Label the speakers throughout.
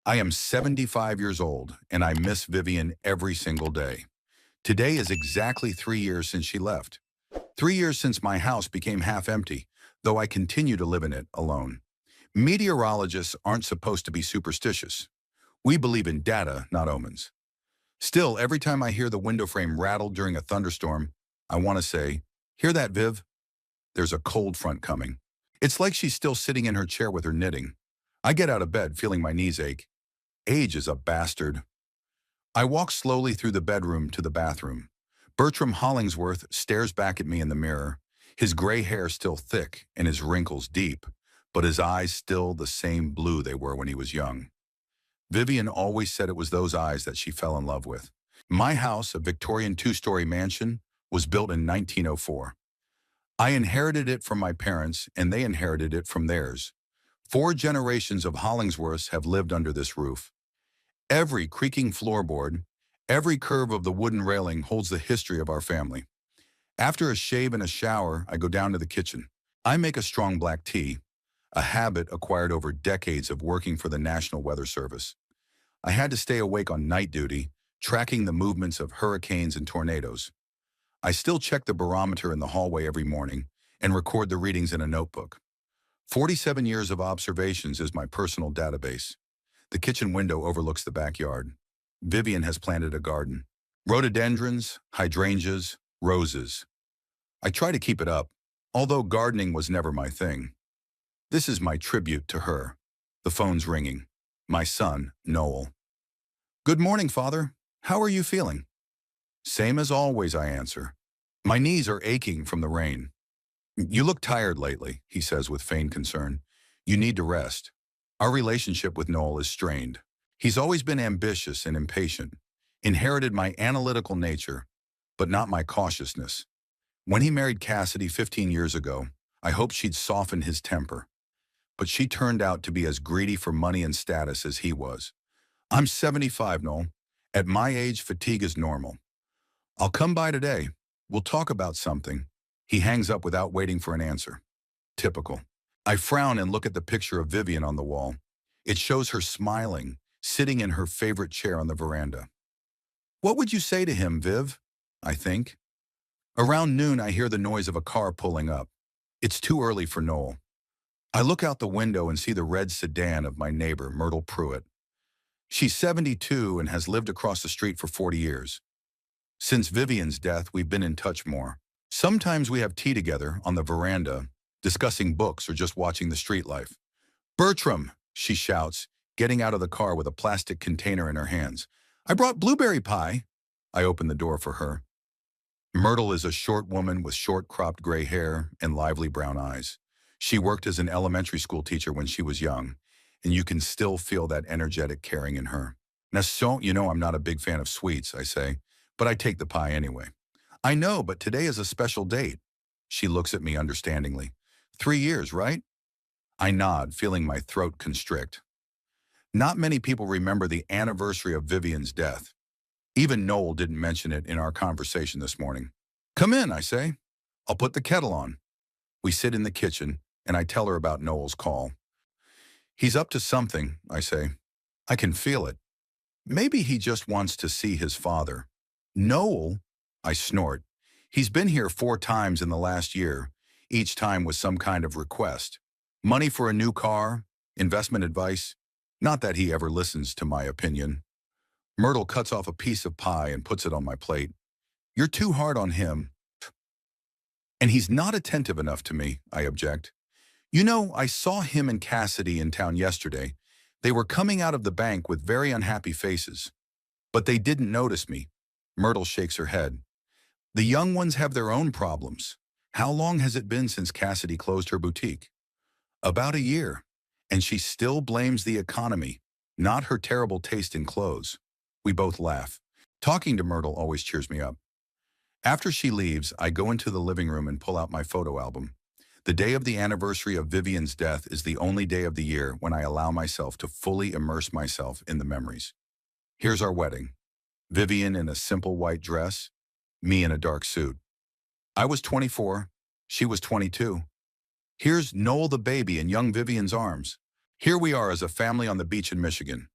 Speaker 1: I am 75 years old, and I miss Vivian every single day. Today is exactly 3 years since she left. 3 years since my house became half empty, though I continue to live in it alone. Meteorologists aren't supposed to be superstitious. We believe in data, not omens. Still, every time I hear the window frame rattle during a thunderstorm, I want to say, "Hear that, Viv? There's a cold front coming." It's like she's still sitting in her chair with her knitting. I get out of bed feeling my knees ache. Age is a bastard. I walk slowly through the bedroom to the bathroom. Bertram Hollingsworth stares back at me in the mirror, his gray hair still thick and his wrinkles deep, but his eyes still the same blue they were when he was young. Vivian always said it was those eyes that she fell in love with. My house, a Victorian two-story mansion, was built in 1904. I inherited it from my parents, and they inherited it from theirs. 4 generations of Hollingsworths have lived under this roof. Every creaking floorboard, every curve of the wooden railing holds the history of our family. After a shave and a shower, I go down to the kitchen. I make a strong black tea, a habit acquired over decades of working for the National Weather Service. I had to stay awake on night duty, tracking the movements of hurricanes and tornadoes. I still check the barometer in the hallway every morning and record the readings in a notebook. 47 years of observations is my personal database. The kitchen window overlooks the backyard. Vivian has planted a garden. Rhododendrons, hydrangeas, roses. I try to keep it up, although gardening was never my thing. This is my tribute to her. The phone's ringing. My son, Noel. "Good morning, Father. How are you feeling?" "Same as always," I answer. My knees are aching from the rain. "You look tired lately," he says with feigned concern. "You need to rest." Our relationship with Noel is strained. He's always been ambitious and impatient, inherited my analytical nature, but not my cautiousness. When he married Cassidy 15 years ago, I hoped she'd soften his temper, but she turned out to be as greedy for money and status as he was. "I'm 75, Noel. At my age, fatigue is normal. I'll come by today. We'll talk about something." He hangs up without waiting for an answer. Typical. I frown and look at the picture of Vivian on the wall. It shows her smiling, sitting in her favorite chair on the veranda. "What would you say to him, Viv?" I think. Around noon, I hear the noise of a car pulling up. It's too early for Noel. I look out the window and see the red sedan of my neighbor, Myrtle Pruitt. She's 72 and has lived across the street for 40 years. Since Vivian's death, we've been in touch more. Sometimes we have tea together on the veranda, discussing books or just watching the street life. "Bertram," she shouts, getting out of the car with a plastic container in her hands. "I brought blueberry pie." I open the door for her. Myrtle is a short woman with short-cropped gray hair and lively brown eyes. She worked as an elementary school teacher when she was young, and you can still feel that energetic caring in her. "Now, so you know I'm not a big fan of sweets," I say, but I take the pie anyway. "I know, but today is a special date." She looks at me understandingly. 3 years, right?" I nod, feeling my throat constrict. Not many people remember the anniversary of Vivian's death. Even Noel didn't mention it in our conversation this morning. "Come in," I say. "I'll put the kettle on." We sit in the kitchen, and I tell her about Noel's call. "He's up to something," I say. "I can feel it. Maybe he just wants to see his father." "Noel?" I snort. "He's been here 4 times in the last year, each time with some kind of request. Money for a new car, investment advice. Not that he ever listens to my opinion." Myrtle cuts off a piece of pie and puts it on my plate. "You're too hard on him." "And he's not attentive enough to me," I object. "You know, I saw him and Cassidy in town yesterday. They were coming out of the bank with very unhappy faces. But they didn't notice me." Myrtle shakes her head. "The young ones have their own problems. How long has it been since Cassidy closed her boutique?" "About a year. And she still blames the economy, not her terrible taste in clothes." We both laugh. Talking to Myrtle always cheers me up. After she leaves, I go into the living room and pull out my photo album. The day of the anniversary of Vivian's death is the only day of the year when I allow myself to fully immerse myself in the memories. Here's our wedding. Vivian in a simple white dress, me in a dark suit. I was 24, she was 22. Here's Noel the baby in young Vivian's arms. Here we are as a family on the beach in Michigan.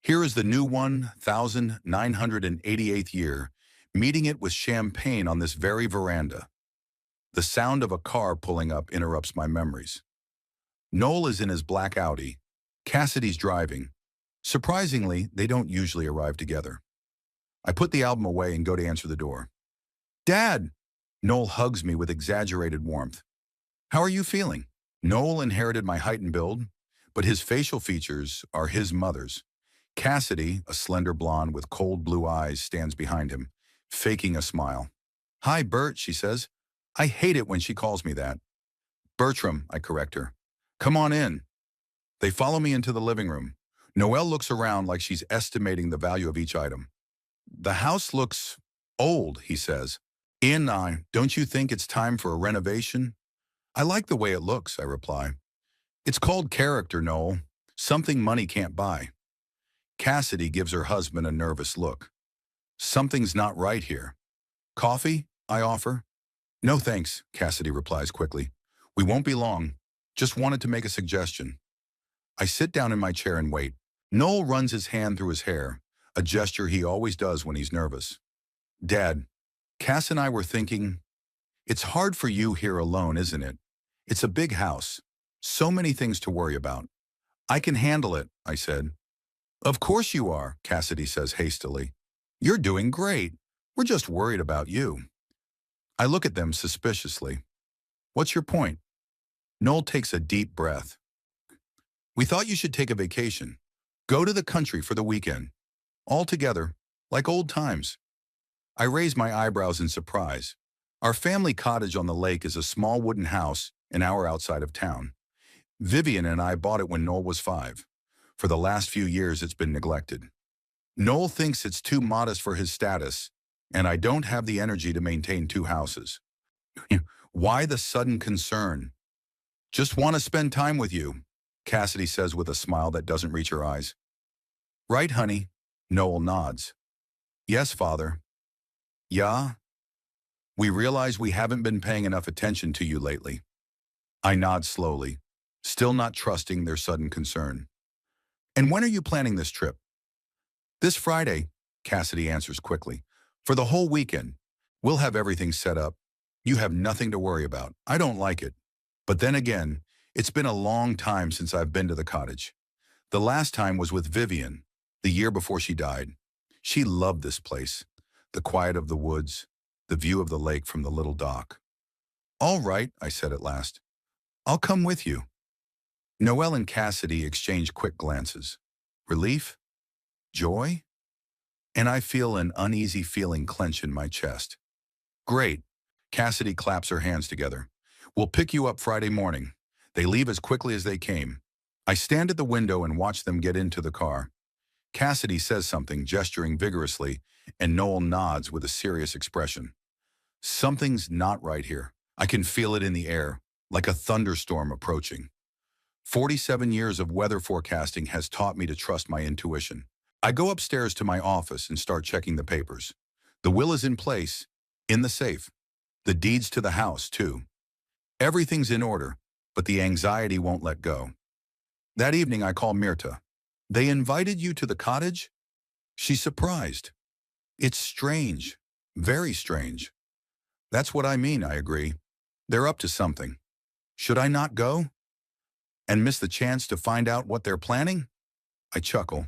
Speaker 1: Here is the new 1988th year, meeting it with champagne on this very veranda. The sound of a car pulling up interrupts my memories. Noel is in his black Audi. Cassidy's driving. Surprisingly, they don't usually arrive together. I put the album away and go to answer the door. Dad! Noel hugs me with exaggerated warmth. How are you feeling? Noel inherited my height and build, but his facial features are his mother's. Cassidy, a slender blonde with cold blue eyes, stands behind him, faking a smile. Hi, Bert, she says. I hate it when she calls me that. Bertram, I correct her. Come on in. They follow me into the living room. Noelle looks around like she's estimating the value of each item. The house looks old, he says. Ian, don't you think it's time for a renovation? I like the way it looks, I reply. It's called character, Noel. Something money can't buy. Cassidy gives her husband a nervous look. Something's not right here. Coffee? I offer. No thanks, Cassidy replies quickly. We won't be long. Just wanted to make a suggestion. I sit down in my chair and wait. Noel runs his hand through his hair, a gesture he always does when he's nervous. Dad, Cass and I were thinking, it's hard for you here alone, isn't it? It's a big house. So many things to worry about. I can handle it, I said. Of course you are, Cassidy says hastily. You're doing great. We're just worried about you. I look at them suspiciously. What's your point? Noel takes a deep breath. We thought you should take a vacation. Go to the country for the weekend. All together, like old times. I raise my eyebrows in surprise. Our family cottage on the lake is a small wooden house an hour outside of town. Vivian and I bought it when Noel was 5. For the last few years, it's been neglected. Noel thinks it's too modest for his status, and I don't have the energy to maintain 2 houses. Why the sudden concern? Just want to spend time with you, Cassidy says with a smile that doesn't reach her eyes. Right, honey? Noel nods. Yes, Father. Yeah? We realize we haven't been paying enough attention to you lately. I nod slowly, still not trusting their sudden concern. And when are you planning this trip? This Friday, Cassidy answers quickly. For the whole weekend. We'll have everything set up. You have nothing to worry about. I don't like it. But then again, it's been a long time since I've been to the cottage. The last time was with Vivian, the year before she died. She loved this place, the quiet of the woods, the view of the lake from the little dock. All right, I said at last. I'll come with you. Noelle and Cassidy exchange quick glances. Relief? Joy? And I feel an uneasy feeling clench in my chest. Great. Cassidy claps her hands together. We'll pick you up Friday morning. They leave as quickly as they came. I stand at the window and watch them get into the car. Cassidy says something, gesturing vigorously, and Noel nods with a serious expression. Something's not right here. I can feel it in the air, like a thunderstorm approaching. 47 years of weather forecasting has taught me to trust my intuition. I go upstairs to my office and start checking the papers. The will is in place, in the safe. The deeds to the house, too. Everything's in order, but the anxiety won't let go. That evening I call Mirta. They invited you to the cottage? She's surprised. It's strange, very strange. That's what I mean, I agree. They're up to something. Should I not go? And miss the chance to find out what they're planning? I chuckle.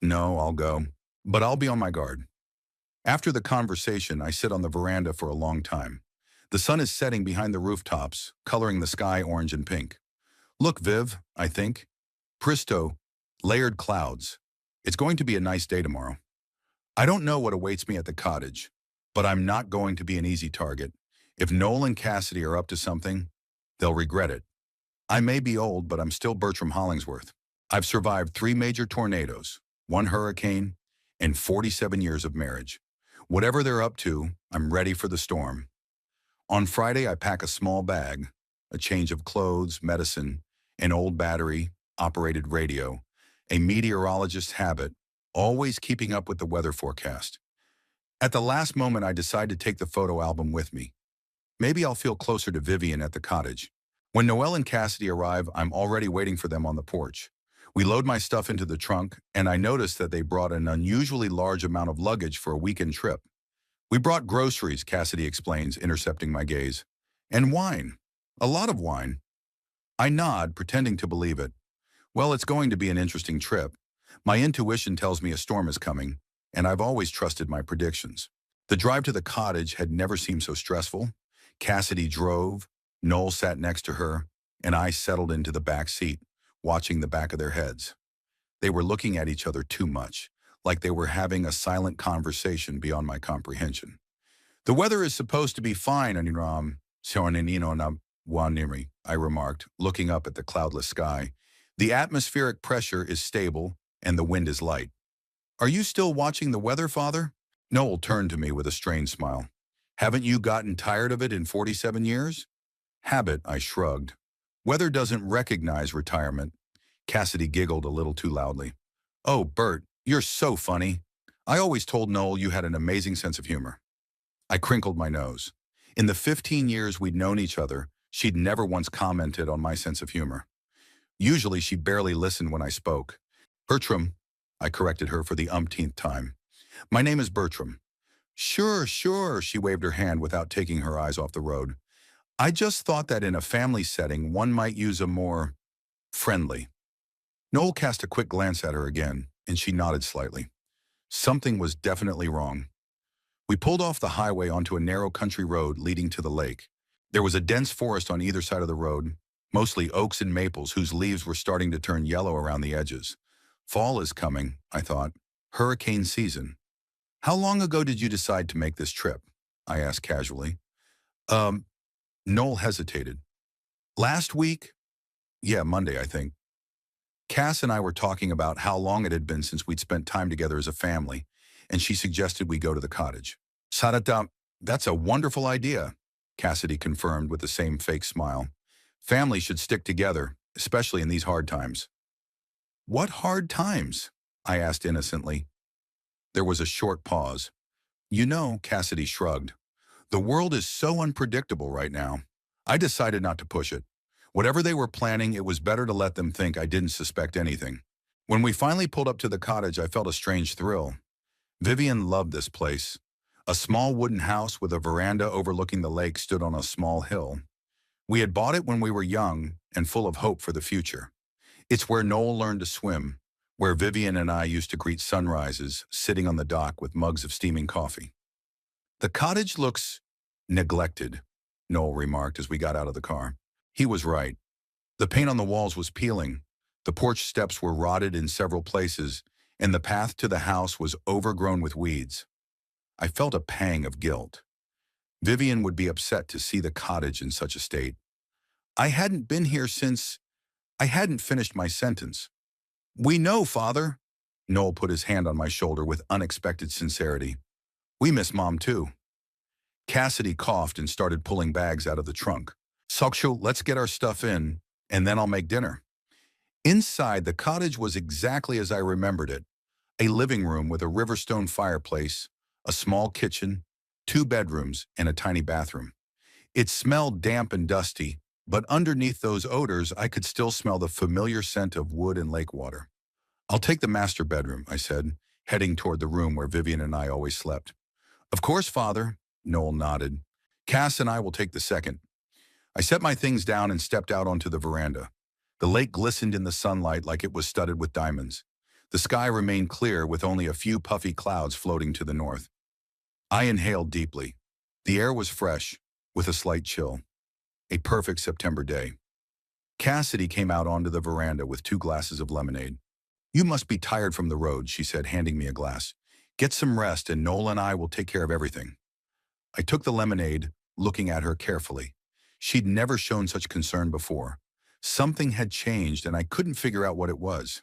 Speaker 1: No, I'll go, but I'll be on my guard. After the conversation, I sit on the veranda for a long time. The sun is setting behind the rooftops, coloring the sky orange and pink. Look, Viv, I think. Presto, layered clouds. It's going to be a nice day tomorrow. I don't know what awaits me at the cottage, but I'm not going to be an easy target. If Noel and Cassidy are up to something, they'll regret it. I may be old, but I'm still Bertram Hollingsworth. I've survived 3 major tornadoes, 1 hurricane, and 47 years of marriage. Whatever they're up to, I'm ready for the storm. On Friday, I pack a small bag, a change of clothes, medicine, an old battery, operated radio, a meteorologist's habit, always keeping up with the weather forecast. At the last moment, I decide to take the photo album with me. Maybe I'll feel closer to Vivian at the cottage. When Noelle and Cassidy arrive, I'm already waiting for them on the porch. We load my stuff into the trunk, and I noticed that they brought an unusually large amount of luggage for a weekend trip. We brought groceries, Cassidy explains, intercepting my gaze. And wine. A lot of wine. I nod, pretending to believe it. Well, it's going to be an interesting trip. My intuition tells me a storm is coming, and I've always trusted my predictions. The drive to the cottage had never seemed so stressful. Cassidy drove, Noel sat next to her, and I settled into the back seat, watching the back of their heads. They were looking at each other too much, like they were having a silent conversation beyond my comprehension. The weather is supposed to be fine, I remarked, looking up at the cloudless sky. The atmospheric pressure is stable, and the wind is light. Are you still watching the weather, Father? Noel turned to me with a strained smile. Haven't you gotten tired of it in 47 years? Habit, I shrugged. Weather doesn't recognize retirement. Cassidy giggled a little too loudly. Oh, Bert, you're so funny. I always told Noel you had an amazing sense of humor. I crinkled my nose. In the 15 years we'd known each other, she'd never once commented on my sense of humor. Usually she barely listened when I spoke. Bertram, I corrected her for the umpteenth time. My name is Bertram. Sure, sure, she waved her hand without taking her eyes off the road. I just thought that in a family setting, one might use a more friendly. Noel cast a quick glance at her again, and she nodded slightly. Something was definitely wrong. We pulled off the highway onto a narrow country road leading to the lake. There was a dense forest on either side of the road, mostly oaks and maples whose leaves were starting to turn yellow around the edges. Fall is coming, I thought. Hurricane season. How long ago did you decide to make this trip? I asked casually. Noel hesitated. Last week? Yeah, Monday, I think. Cass and I were talking about how long it had been since we'd spent time together as a family, and she suggested we go to the cottage. Sarata, that's a wonderful idea, Cassidy confirmed with the same fake smile. Family should stick together, especially in these hard times. What hard times? I asked innocently. There was a short pause. You know, Cassidy shrugged. The world is so unpredictable right now. I decided not to push it. Whatever they were planning, it was better to let them think I didn't suspect anything. When we finally pulled up to the cottage, I felt a strange thrill. Vivian loved this place. A small wooden house with a veranda overlooking the lake stood on a small hill. We had bought it when we were young and full of hope for the future. It's where Noel learned to swim, where Vivian and I used to greet sunrises, sitting on the dock with mugs of steaming coffee. The cottage looks neglected, Noel remarked as we got out of the car. He was right. The paint on the walls was peeling, the porch steps were rotted in several places, and the path to the house was overgrown with weeds. I felt a pang of guilt. Vivian would be upset to see the cottage in such a state. I hadn't been here since... I hadn't finished my sentence. We know, Father. Noel put his hand on my shoulder with unexpected sincerity. We miss Mom, too. Cassidy coughed and started pulling bags out of the trunk. Soksho, let's get our stuff in, and then I'll make dinner. Inside, the cottage was exactly as I remembered it. A living room with a Riverstone fireplace, a small kitchen, 2 bedrooms, and a tiny bathroom. It smelled damp and dusty, but underneath those odors, I could still smell the familiar scent of wood and lake water. I'll take the master bedroom, I said, heading toward the room where Vivian and I always slept. Of course, Father, Noel nodded. Cass and I will take the second. I set my things down and stepped out onto the veranda. The lake glistened in the sunlight like it was studded with diamonds. The sky remained clear with only a few puffy clouds floating to the north. I inhaled deeply. The air was fresh, with a slight chill. A perfect September day. Cassidy came out onto the veranda with 2 glasses of lemonade. You must be tired from the road, she said, handing me a glass. Get some rest and Noel and I will take care of everything. I took the lemonade, looking at her carefully. She'd never shown such concern before. Something had changed and I couldn't figure out what it was.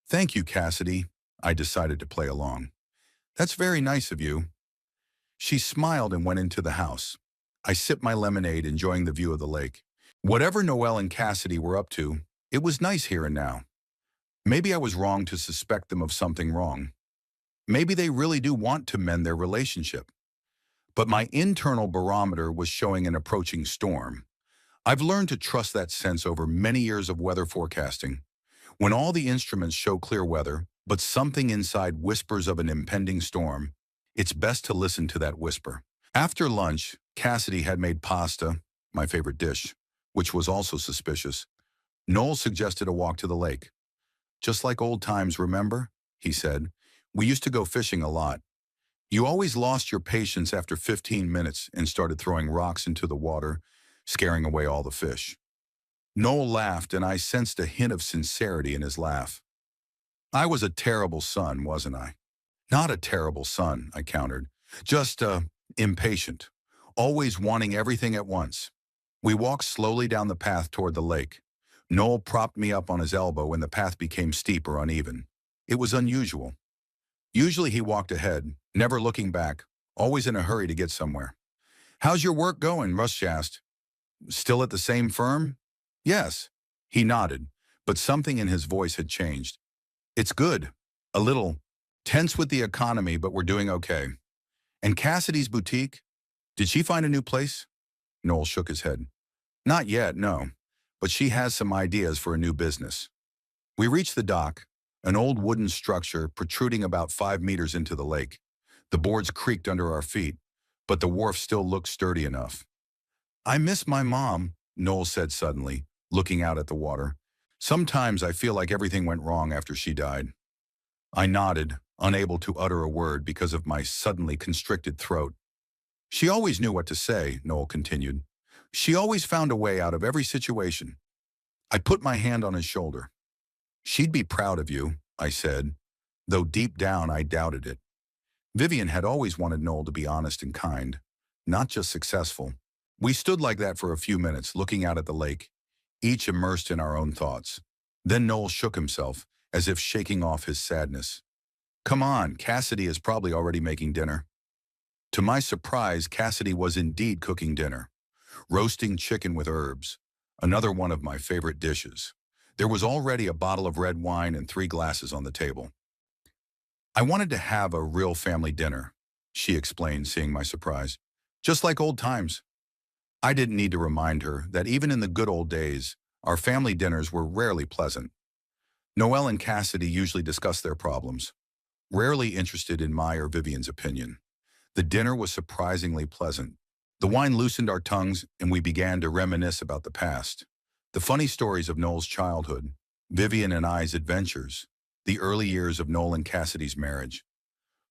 Speaker 1: Thank you, Cassidy. I decided to play along. That's very nice of you. She smiled and went into the house. I sipped my lemonade, enjoying the view of the lake. Whatever Noel and Cassidy were up to, it was nice here and now. Maybe I was wrong to suspect them of something wrong. Maybe they really do want to mend their relationship. But my internal barometer was showing an approaching storm. I've learned to trust that sense over many years of weather forecasting. When all the instruments show clear weather, but something inside whispers of an impending storm, it's best to listen to that whisper. After lunch, Cassidy had made pasta, my favorite dish, which was also suspicious. Noel suggested a walk to the lake. "Just like old times, remember?" he said. "We used to go fishing a lot. You always lost your patience after 15 minutes and started throwing rocks into the water, scaring away all the fish." Noel laughed, and I sensed a hint of sincerity in his laugh. "I was a terrible son, wasn't I?" "Not a terrible son," I countered. "Just, impatient. Always wanting everything at once." We walked slowly down the path toward the lake. Noel propped me up on his elbow and the path became steep or uneven. It was unusual. Usually he walked ahead, never looking back, always in a hurry to get somewhere. "How's your work going?" Rush asked. "Still at the same firm?" "Yes." He nodded, but something in his voice had changed. "It's good. A little tense with the economy, but we're doing okay." "And Cassidy's boutique? Did she find a new place?" Noel shook his head. "Not yet, no. But she has some ideas for a new business." We reached the dock, an old wooden structure protruding about 5 meters into the lake. The boards creaked under our feet, but the wharf still looked sturdy enough. "I miss my mom," Noel said suddenly, looking out at the water. "Sometimes I feel like everything went wrong after she died." I nodded, unable to utter a word because of my suddenly constricted throat. "She always knew what to say," Noel continued. "She always found a way out of every situation." I put my hand on his shoulder. "She'd be proud of you," I said, though deep down I doubted it. Vivian had always wanted Noel to be honest and kind, not just successful. We stood like that for a few minutes, looking out at the lake, each immersed in our own thoughts. Then Noel shook himself, as if shaking off his sadness. "Come on, Cassidy is probably already making dinner." To my surprise, Cassidy was indeed cooking dinner. Roasting chicken with herbs, another one of my favorite dishes. There was already a bottle of red wine and 3 glasses on the table. "I wanted to have a real family dinner," she explained, seeing my surprise. "Just like old times." I didn't need to remind her that even in the good old days, our family dinners were rarely pleasant. Noel and Cassidy usually discussed their problems, rarely interested in my or Vivian's opinion. The dinner was surprisingly pleasant. The wine loosened our tongues, and we began to reminisce about the past. The funny stories of Noel's childhood, Vivian and I's adventures, the early years of Noel and Cassidy's marriage.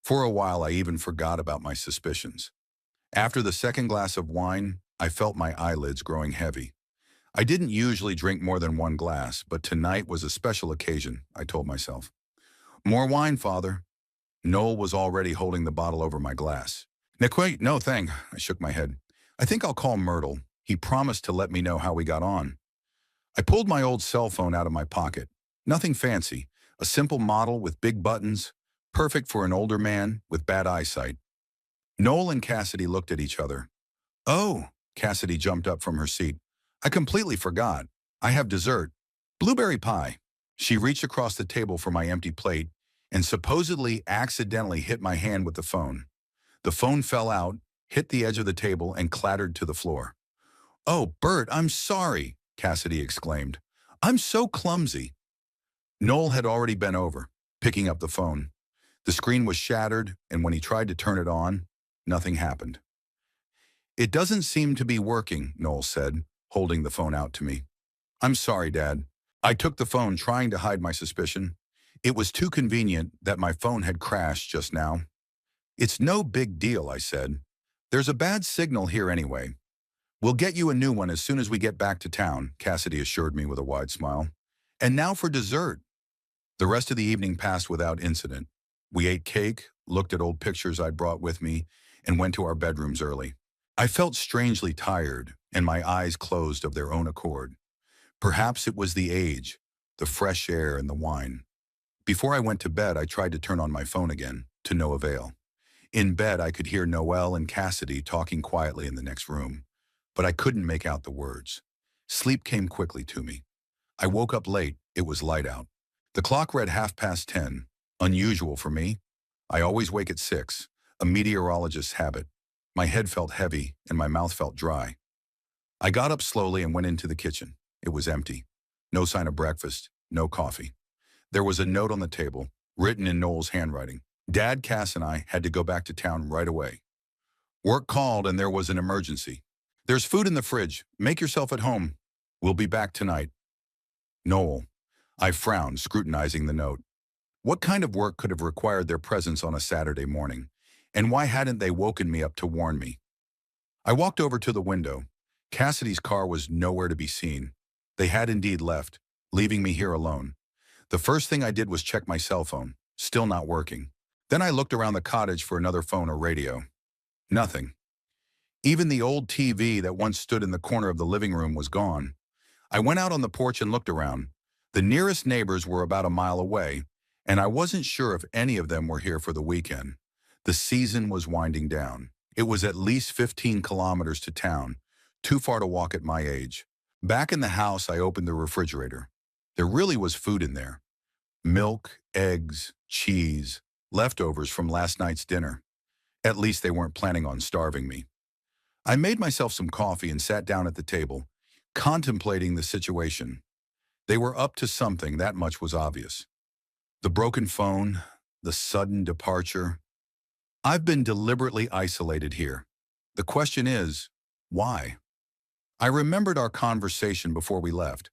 Speaker 1: For a while, I even forgot about my suspicions. After the second glass of wine, I felt my eyelids growing heavy. I didn't usually drink more than 1 glass, but tonight was a special occasion, I told myself. "More wine, Father." Noel was already holding the bottle over my glass. No, thank," I shook my head. "I think I'll call Myrtle. He promised to let me know how we got on." I pulled my old cell phone out of my pocket. Nothing fancy, a simple model with big buttons, perfect for an older man with bad eyesight. Noel and Cassidy looked at each other. "Oh," Cassidy jumped up from her seat. "I completely forgot. I have dessert. Blueberry pie." She reached across the table for my empty plate and supposedly accidentally hit my hand with the phone. The phone fell out, hit the edge of the table, and clattered to the floor. "Oh, Bert, I'm sorry," Cassidy exclaimed. "I'm so clumsy." Noel had already bent over, picking up the phone. The screen was shattered, and when he tried to turn it on, nothing happened. "It doesn't seem to be working," Noel said, holding the phone out to me. "I'm sorry, Dad." I took the phone, trying to hide my suspicion. It was too convenient that my phone had crashed just now. "It's no big deal," I said. "There's a bad signal here anyway. We'll get you a new one as soon as we get back to town," Cassidy assured me with a wide smile. "And now for dessert." The rest of the evening passed without incident. We ate cake, looked at old pictures I'd brought with me, and went to our bedrooms early. I felt strangely tired, and my eyes closed of their own accord. Perhaps it was the age, the fresh air, and the wine. Before I went to bed, I tried to turn on my phone again, to no avail. In bed, I could hear Noel and Cassidy talking quietly in the next room, but I couldn't make out the words. Sleep came quickly to me. I woke up late. It was light out. The clock read 10:30, unusual for me. I always wake at 6, a meteorologist's habit. My head felt heavy, and my mouth felt dry. I got up slowly and went into the kitchen. It was empty. No sign of breakfast, no coffee. There was a note on the table, written in Noel's handwriting. Dad, Cass, and I had to go back to town right away. Work called and there was an emergency. There's food in the fridge. Make yourself at home. We'll be back tonight. Noel. I frowned, scrutinizing the note. What kind of work could have required their presence on a Saturday morning? And why hadn't they woken me up to warn me? I walked over to the window. Cassidy's car was nowhere to be seen. They had indeed left, leaving me here alone. The first thing I did was check my cell phone, still not working. Then I looked around the cottage for another phone or radio. Nothing. Even the old TV that once stood in the corner of the living room was gone. I went out on the porch and looked around. The nearest neighbors were about a mile away, and I wasn't sure if any of them were here for the weekend. The season was winding down. It was at least 15 kilometers to town, too far to walk at my age. Back in the house, I opened the refrigerator. There really was food in there. Milk, eggs, cheese, leftovers from last night's dinner. At least they weren't planning on starving me. I made myself some coffee and sat down at the table, contemplating the situation. They were up to something, that much was obvious. The broken phone, the sudden departure. I've been deliberately isolated here. The question is, why? I remembered our conversation before we left.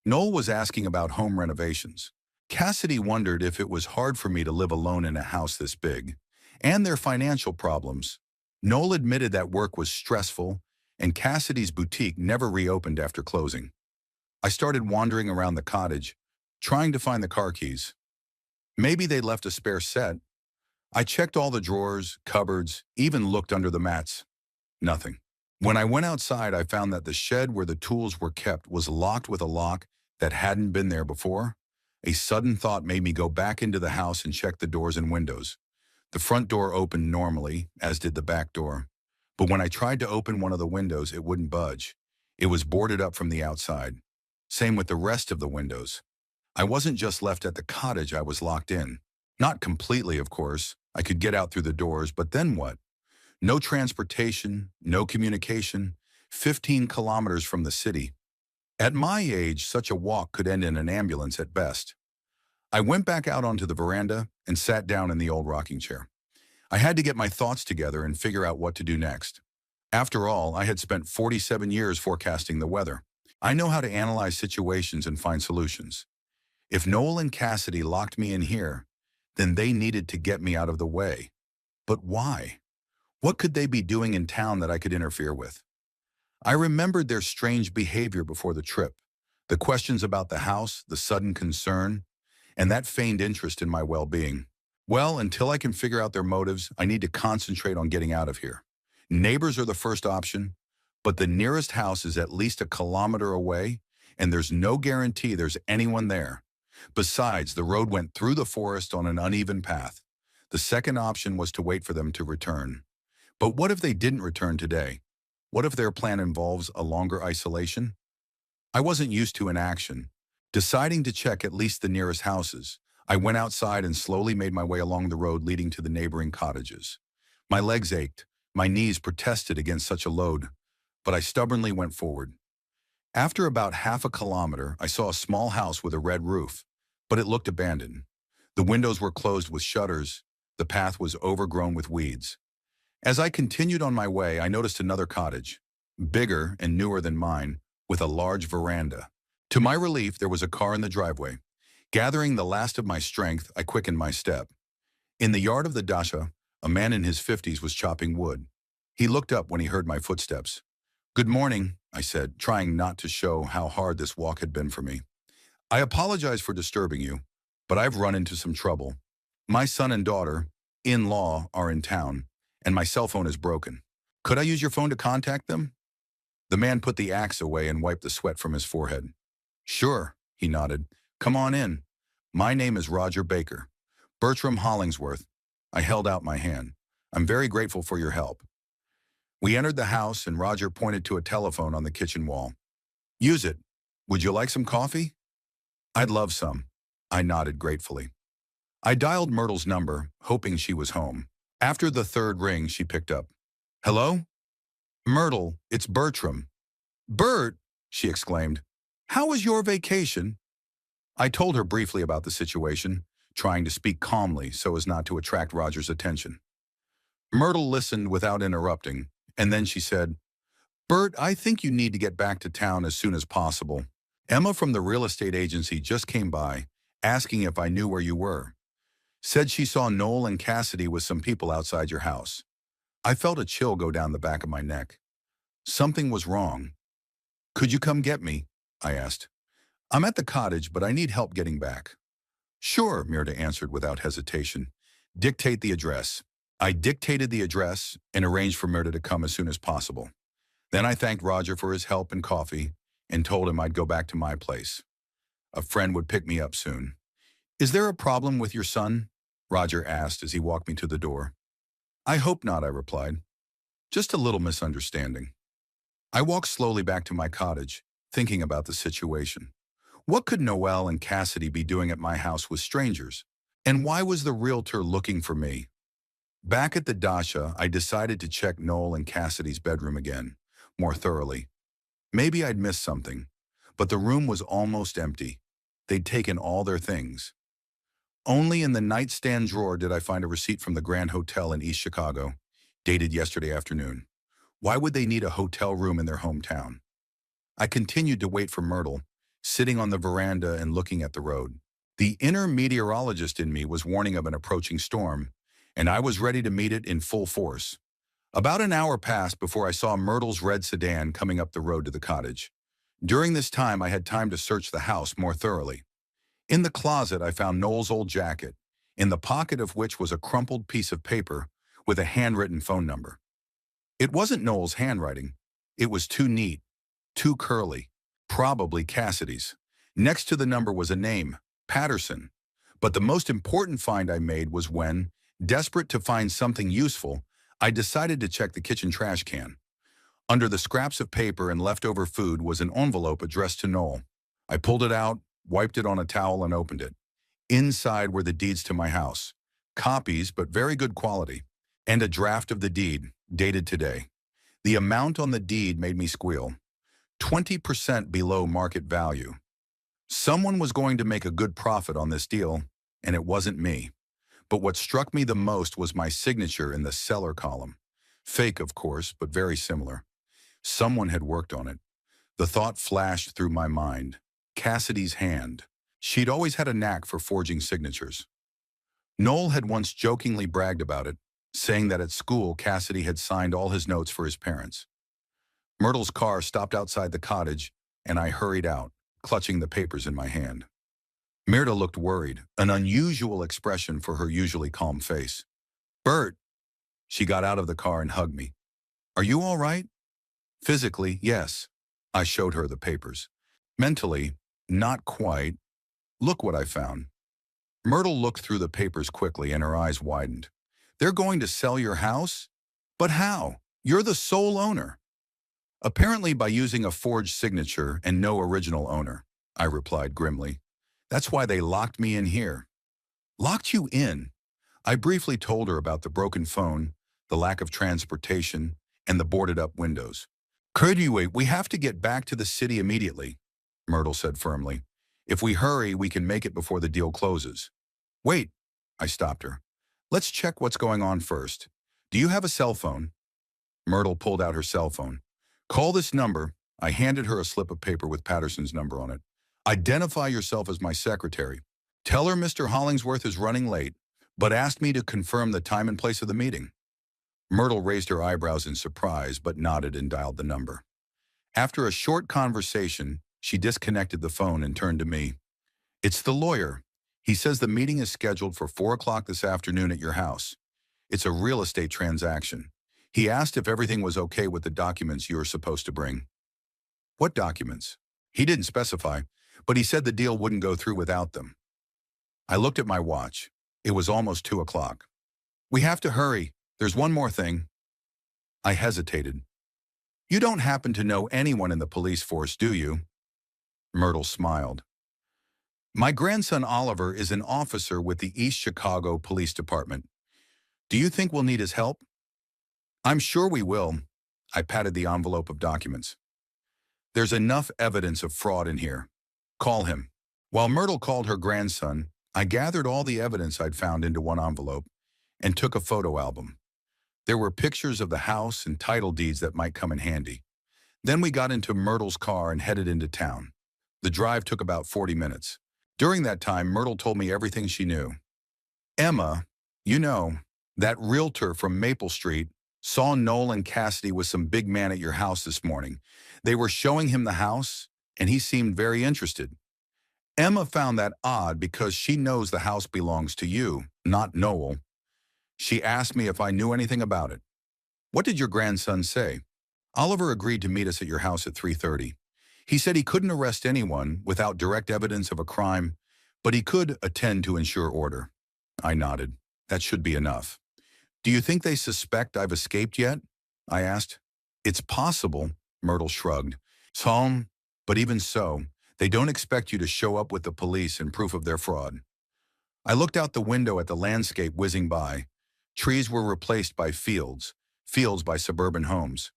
Speaker 1: Noel was asking about home renovations. Cassidy wondered if it was hard for me to live alone in a house this big, and their financial problems. Noel admitted that work was stressful, and Cassidy's boutique never reopened after closing. I started wandering around the cottage, trying to find the car keys. Maybe they left a spare set. I checked all the drawers, cupboards, even looked under the mats. Nothing. When I went outside, I found that the shed where the tools were kept was locked with a lock that hadn't been there before. A sudden thought made me go back into the house and check the doors and windows. The front door opened normally, as did the back door. But when I tried to open one of the windows, it wouldn't budge. It was boarded up from the outside. Same with the rest of the windows. I wasn't just left at the cottage, I was locked in. Not completely, of course. I could get out through the doors, but then what? No transportation, no communication, 15 kilometers from the city. At my age, such a walk could end in an ambulance at best. I went back out onto the veranda and sat down in the old rocking chair. I had to get my thoughts together and figure out what to do next. After all, I had spent 47 years forecasting the weather. I know how to analyze situations and find solutions. If Noel and Cassidy locked me in here, then they needed to get me out of the way. But why? What could they be doing in town that I could interfere with? I remembered their strange behavior before the trip, the questions about the house, the sudden concern, and that feigned interest in my well-being. Well, until I can figure out their motives, I need to concentrate on getting out of here. Neighbors are the first option, but the nearest house is at least a kilometer away, and there's no guarantee there's anyone there. Besides, the road went through the forest on an uneven path. The second option was to wait for them to return. But what if they didn't return today? What if their plan involves a longer isolation? I wasn't used to inaction. Deciding to check at least the nearest houses, I went outside and slowly made my way along the road leading to the neighboring cottages. My legs ached, my knees protested against such a load, but I stubbornly went forward. After about half a kilometer, I saw a small house with a red roof, but it looked abandoned. The windows were closed with shutters. The path was overgrown with weeds. As I continued on my way, I noticed another cottage, bigger and newer than mine, with a large veranda. To my relief, there was a car in the driveway. Gathering the last of my strength, I quickened my step. In the yard of the dacha, a man in his 50s was chopping wood. He looked up when he heard my footsteps. "Good morning," I said, trying not to show how hard this walk had been for me. "I apologize for disturbing you, but I've run into some trouble. My son and daughter, in-law, are in town, and my cell phone is broken. Could I use your phone to contact them?" The man put the axe away and wiped the sweat from his forehead. "Sure," he nodded. "Come on in. My name is Roger Baker. Bertram Hollingsworth." I held out my hand. "I'm very grateful for your help." We entered the house and Roger pointed to a telephone on the kitchen wall. "Use it. Would you like some coffee?" "I'd love some." I nodded gratefully. I dialed Myrtle's number, hoping she was home. After the third ring, she picked up. "Hello? Myrtle, it's Bertram." "Bert," she exclaimed. "How was your vacation?" I told her briefly about the situation, trying to speak calmly so as not to attract Roger's attention. Myrtle listened without interrupting, and then she said, "Bert, I think you need to get back to town as soon as possible. Emma from the real estate agency just came by, asking if I knew where you were. Said she saw Noel and Cassidy with some people outside your house." I felt a chill go down the back of my neck. Something was wrong. "Could you come get me?" I asked. "I'm at the cottage, but I need help getting back." "Sure," Mirta answered without hesitation. "Dictate the address." I dictated the address and arranged for Mirta to come as soon as possible. Then I thanked Roger for his help and coffee and told him I'd go back to my place. A friend would pick me up soon. "Is there a problem with your son?" Roger asked as he walked me to the door. "I hope not," I replied. "Just a little misunderstanding." I walked slowly back to my cottage, thinking about the situation. What could Noel and Cassidy be doing at my house with strangers? And why was the realtor looking for me? Back at the dacha, I decided to check Noel and Cassidy's bedroom again, more thoroughly. Maybe I'd missed something, but the room was almost empty. They'd taken all their things. Only in the nightstand drawer did I find a receipt from the Grand Hotel in East Chicago, dated yesterday afternoon. Why would they need a hotel room in their hometown? I continued to wait for Myrtle, sitting on the veranda and looking at the road. The inner meteorologist in me was warning of an approaching storm, and I was ready to meet it in full force. About an hour passed before I saw Myrtle's red sedan coming up the road to the cottage. During this time, I had time to search the house more thoroughly. In the closet, I found Noel's old jacket, in the pocket of which was a crumpled piece of paper with a handwritten phone number. It wasn't Noel's handwriting. It was too neat, too curly, probably Cassidy's. Next to the number was a name, Patterson. But the most important find I made was when, desperate to find something useful, I decided to check the kitchen trash can. Under the scraps of paper and leftover food was an envelope addressed to Noel. I pulled it out, wiped it on a towel, and opened it. Inside were the deeds to my house. Copies, but very good quality. And a draft of the deed, dated today. The amount on the deed made me squeal. 20% below market value. Someone was going to make a good profit on this deal, and it wasn't me. But what struck me the most was my signature in the seller column. Fake, of course, but very similar. Someone had worked on it. The thought flashed through my mind. Cassidy's hand. She'd always had a knack for forging signatures. Noel had once jokingly bragged about it, saying that at school Cassidy had signed all his notes for his parents. Myrtle's car stopped outside the cottage, and I hurried out, clutching the papers in my hand. Mirta looked worried, an unusual expression for her usually calm face. "Bert!" She got out of the car and hugged me. "Are you all right?" "Physically, yes." I showed her the papers. "Mentally, not quite. Look what I found." Myrtle looked through the papers quickly and her eyes widened. "They're going to sell your house? But how? You're the sole owner." "Apparently by using a forged signature and no original owner," I replied grimly. "That's why they locked me in here." "Locked you in?" I briefly told her about the broken phone, the lack of transportation, and the boarded-up windows. "Could you wait? We have to get back to the city immediately," Myrtle said firmly. "If we hurry, we can make it before the deal closes." "Wait," I stopped her. "Let's check what's going on first. Do you have a cell phone?" Myrtle pulled out her cell phone. "Call this number." I handed her a slip of paper with Patterson's number on it. "Identify yourself as my secretary. Tell her Mr. Hollingsworth is running late, but asked me to confirm the time and place of the meeting." Myrtle raised her eyebrows in surprise, but nodded and dialed the number. After a short conversation, she disconnected the phone and turned to me. "It's the lawyer. He says the meeting is scheduled for 4 o'clock this afternoon at your house. It's a real estate transaction. He asked if everything was okay with the documents you're supposed to bring." "What documents?" "He didn't specify, but he said the deal wouldn't go through without them." I looked at my watch. It was almost 2 o'clock. "We have to hurry. There's one more thing." I hesitated. "You don't happen to know anyone in the police force, do you?" Myrtle smiled. "My grandson Oliver is an officer with the East Chicago Police Department. Do you think we'll need his help?" "I'm sure we will." I patted the envelope of documents. "There's enough evidence of fraud in here. Call him." While Myrtle called her grandson, I gathered all the evidence I'd found into one envelope and took a photo album. There were pictures of the house and title deeds that might come in handy. Then we got into Myrtle's car and headed into town. The drive took about 40 minutes. During that time, Myrtle told me everything she knew. Emma, you know, that realtor from Maple Street, saw Noel and Cassidy with some big man at your house this morning. They were showing him the house, and he seemed very interested. Emma found that odd because she knows the house belongs to you, not Noel. She asked me if I knew anything about it. What did your grandson say? Oliver agreed to meet us at your house at 3:30. He said he couldn't arrest anyone without direct evidence of a crime, but he could attend to ensure order. I nodded. That should be enough. Do you think they suspect I've escaped yet? I asked. It's possible, Myrtle shrugged. Some, but even so, they don't expect you to show up with the police and proof of their fraud. I looked out the window at the landscape whizzing by. Trees were replaced by fields, fields by suburban homes.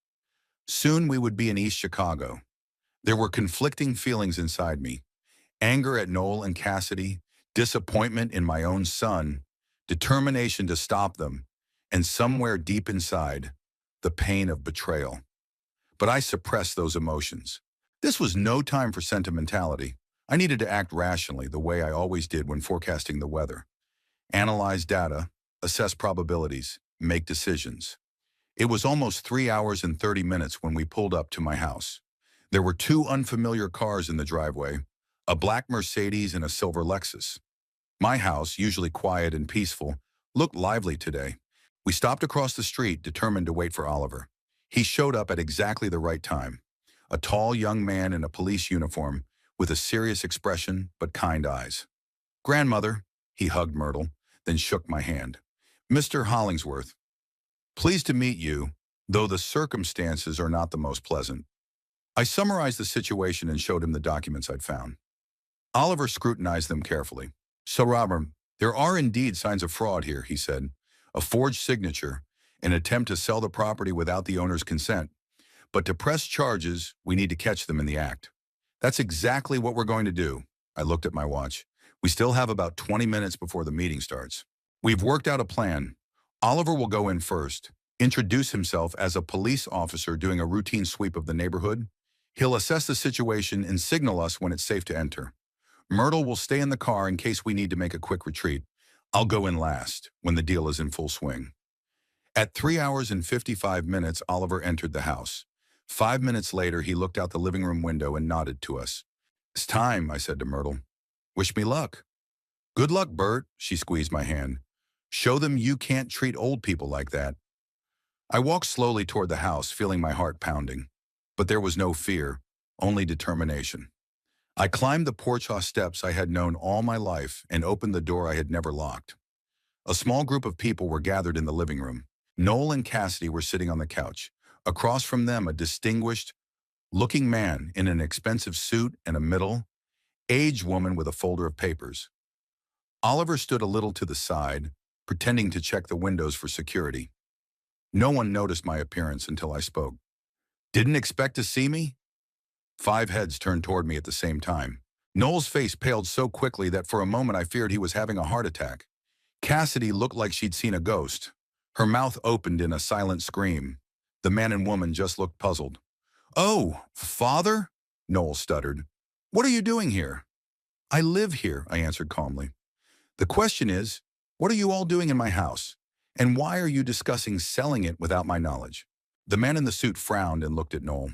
Speaker 1: Soon we would be in East Chicago. There were conflicting feelings inside me. Anger at Noel and Cassidy, disappointment in my own son, determination to stop them, and somewhere deep inside, the pain of betrayal. But I suppressed those emotions. This was no time for sentimentality. I needed to act rationally the way I always did when forecasting the weather. Analyze data, assess probabilities, make decisions. It was almost 3 hours and 30 minutes when we pulled up to my house. There were two unfamiliar cars in the driveway, a black Mercedes and a silver Lexus. My house, usually quiet and peaceful, looked lively today. We stopped across the street, determined to wait for Oliver. He showed up at exactly the right time. A tall young man in a police uniform with a serious expression but kind eyes. Grandmother, he hugged Myrtle, then shook my hand. Mr. Hollingsworth, pleased to meet you, though the circumstances are not the most pleasant. I summarized the situation and showed him the documents I'd found. Oliver scrutinized them carefully. So, Robert, there are indeed signs of fraud here, he said. A forged signature, an attempt to sell the property without the owner's consent. But to press charges, we need to catch them in the act. That's exactly what we're going to do. I looked at my watch. We still have about 20 minutes before the meeting starts. We've worked out a plan. Oliver will go in first, introduce himself as a police officer doing a routine sweep of the neighborhood. He'll assess the situation and signal us when it's safe to enter. Myrtle will stay in the car in case we need to make a quick retreat. I'll go in last, when the deal is in full swing. At 3 hours and 55 minutes, Oliver entered the house. 5 minutes later, he looked out the living room window and nodded to us. It's time, I said to Myrtle. Wish me luck. Good luck, Bert, she squeezed my hand. Show them you can't treat old people like that. I walked slowly toward the house, feeling my heart pounding. But there was no fear, only determination. I climbed the porch steps I had known all my life and opened the door I had never locked. A small group of people were gathered in the living room. Noel and Cassidy were sitting on the couch. Across from them, a distinguished-looking man in an expensive suit and a middle-aged woman with a folder of papers. Oliver stood a little to the side, pretending to check the windows for security. No one noticed my appearance until I spoke. Didn't expect to see me? 5 heads turned toward me at the same time. Noel's face paled so quickly that for a moment I feared he was having a heart attack. Cassidy looked like she'd seen a ghost. Her mouth opened in a silent scream. The man and woman just looked puzzled. Oh, Father? Noel stuttered. What are you doing here? I live here, I answered calmly. The question is, what are you all doing in my house? And why are you discussing selling it without my knowledge? The man in the suit frowned and looked at Noel.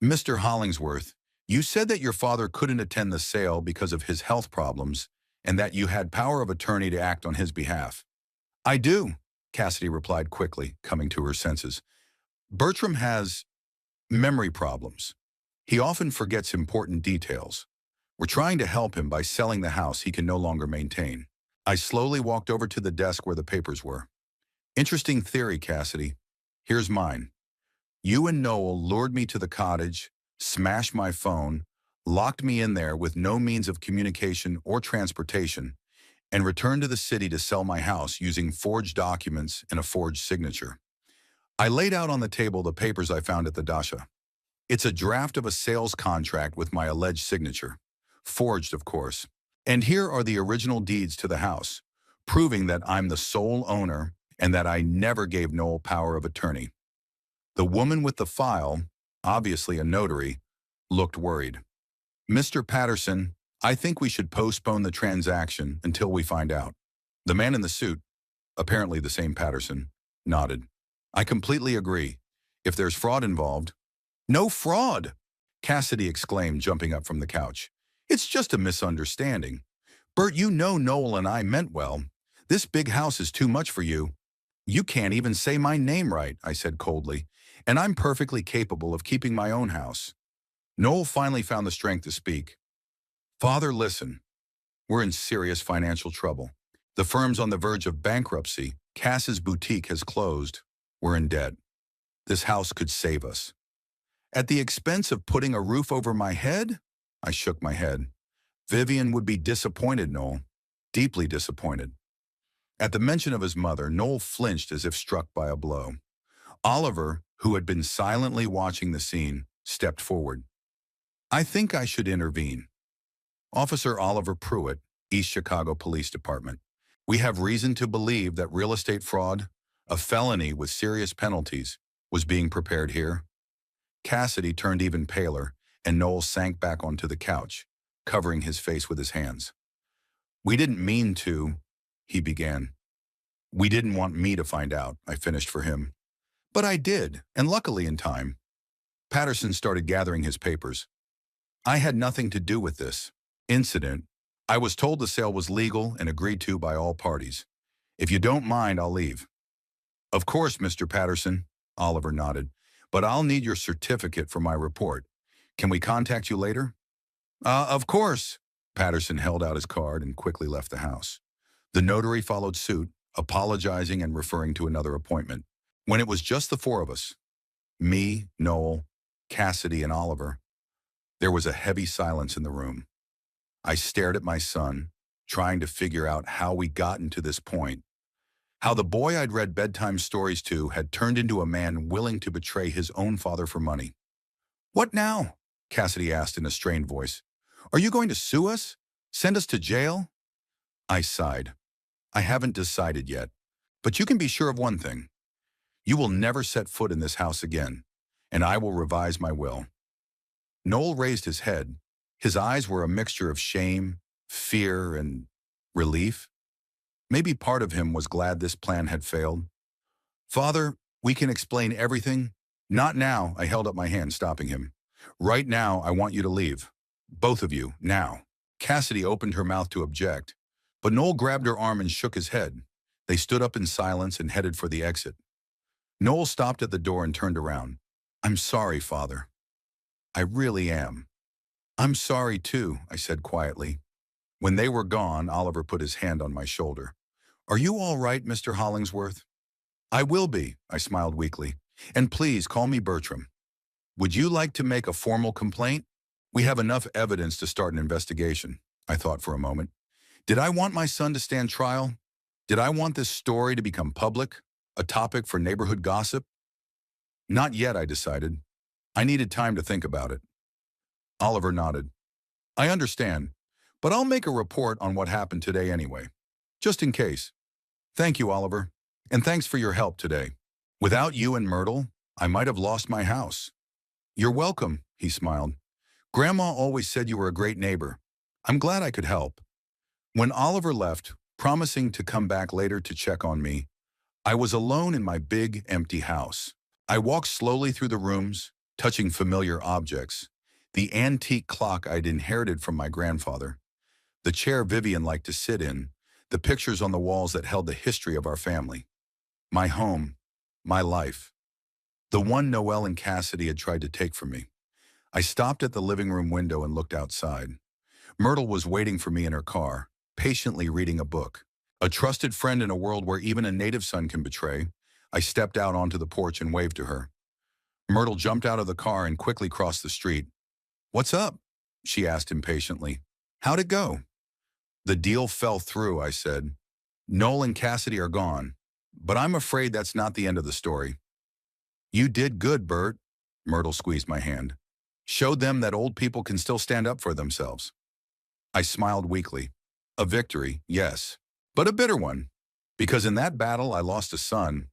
Speaker 1: Mr. Hollingsworth, you said that your father couldn't attend the sale because of his health problems and that you had power of attorney to act on his behalf. I do, Cassidy replied quickly, coming to her senses. Bertram has memory problems. He often forgets important details. We're trying to help him by selling the house he can no longer maintain. I slowly walked over to the desk where the papers were. Interesting theory, Cassidy. Here's mine. You and Noel lured me to the cottage, smashed my phone, locked me in there with no means of communication or transportation, and returned to the city to sell my house using forged documents and a forged signature. I laid out on the table the papers I found at the Dasha. It's a draft of a sales contract with my alleged signature. forged of course. And here are the original deeds to the house, proving that I'm the sole owner and that I never gave Noel power of attorney. The woman with the file, obviously a notary, looked worried. Mr. Patterson, I think we should postpone the transaction until we find out. The man in the suit, apparently the same Patterson, nodded. I completely agree. If there's fraud involved— No fraud! Cassidy exclaimed, jumping up from the couch. It's just a misunderstanding. Bert, you know Noel and I meant well. This big house is too much for you. You can't even say my name right, I said coldly, and I'm perfectly capable of keeping my own house. Noel finally found the strength to speak. Father, listen. We're in serious financial trouble. The firm's on the verge of bankruptcy. Cass's boutique has closed. We're in debt. This house could save us. At the expense of putting a roof over my head? I shook my head. Vivian would be disappointed, Noel. Deeply disappointed. At the mention of his mother, Noel flinched as if struck by a blow. Oliver, who had been silently watching the scene, stepped forward. I think I should intervene. Officer Oliver Pruitt, East Chicago Police Department. We have reason to believe that real estate fraud, a felony with serious penalties, was being prepared here. Cassidy turned even paler, and Noel sank back onto the couch, covering his face with his hands. We didn't mean to, he began. We didn't want me to find out, I finished for him. But I did, and luckily in time. Patterson started gathering his papers. I had nothing to do with this incident. I was told the sale was legal and agreed to by all parties. If you don't mind, I'll leave. Of course, Mr. Patterson, Oliver nodded, but I'll need your certificate for my report. Can we contact you later? Of course. Patterson held out his card and quickly left the house. The notary followed suit, apologizing and referring to another appointment. When it was just the four of us, me, Noel, Cassidy, and Oliver, there was a heavy silence in the room. I stared at my son, trying to figure out how we gotten to this point. How the boy I'd read bedtime stories to had turned into a man willing to betray his own father for money. What now? Cassidy asked in a strained voice. Are you going to sue us? Send us to jail? I sighed. I haven't decided yet, but you can be sure of one thing. You will never set foot in this house again, and I will revise my will. Noel raised his head. His eyes were a mixture of shame, fear, and relief. Maybe part of him was glad this plan had failed. Father, we can explain everything. Not now, I held up my hand, stopping him. Right now, I want you to leave. Both of you, now. Cassidy opened her mouth to object, but Noel grabbed her arm and shook his head. They stood up in silence and headed for the exit. Noel stopped at the door and turned around. I'm sorry, Father. I really am. I'm sorry too, I said quietly. When they were gone, Oliver put his hand on my shoulder. Are you all right, Mr. Hollingsworth? I will be, I smiled weakly. And please call me Bertram. Would you like to make a formal complaint? We have enough evidence to start an investigation, I thought for a moment. Did I want my son to stand trial? Did I want this story to become public, a topic for neighborhood gossip? Not yet, I decided. I needed time to think about it. Oliver nodded. I understand, but I'll make a report on what happened today anyway, just in case. Thank you, Oliver, and thanks for your help today. Without you and Myrtle, I might have lost my house. You're welcome, he smiled. Grandma always said you were a great neighbor. I'm glad I could help. When Oliver left, promising to come back later to check on me, I was alone in my big, empty house. I walked slowly through the rooms, touching familiar objects. The antique clock I'd inherited from my grandfather, the chair Vivian liked to sit in, the pictures on the walls that held the history of our family. My home, my life. The one Noel and Cassidy had tried to take from me. I stopped at the living room window and looked outside. Myrtle was waiting for me in her car, patiently reading a book. A trusted friend in a world where even a native son can betray. I stepped out onto the porch and waved to her. Myrtle jumped out of the car and quickly crossed the street. What's up? She asked impatiently. How'd it go? The deal fell through, I said. Noel and Cassidy are gone, but I'm afraid that's not the end of the story. You did good, Bert. Myrtle squeezed my hand. Showed them that old people can still stand up for themselves. I smiled weakly. A victory, yes, but a bitter one. Because in that battle I lost a son,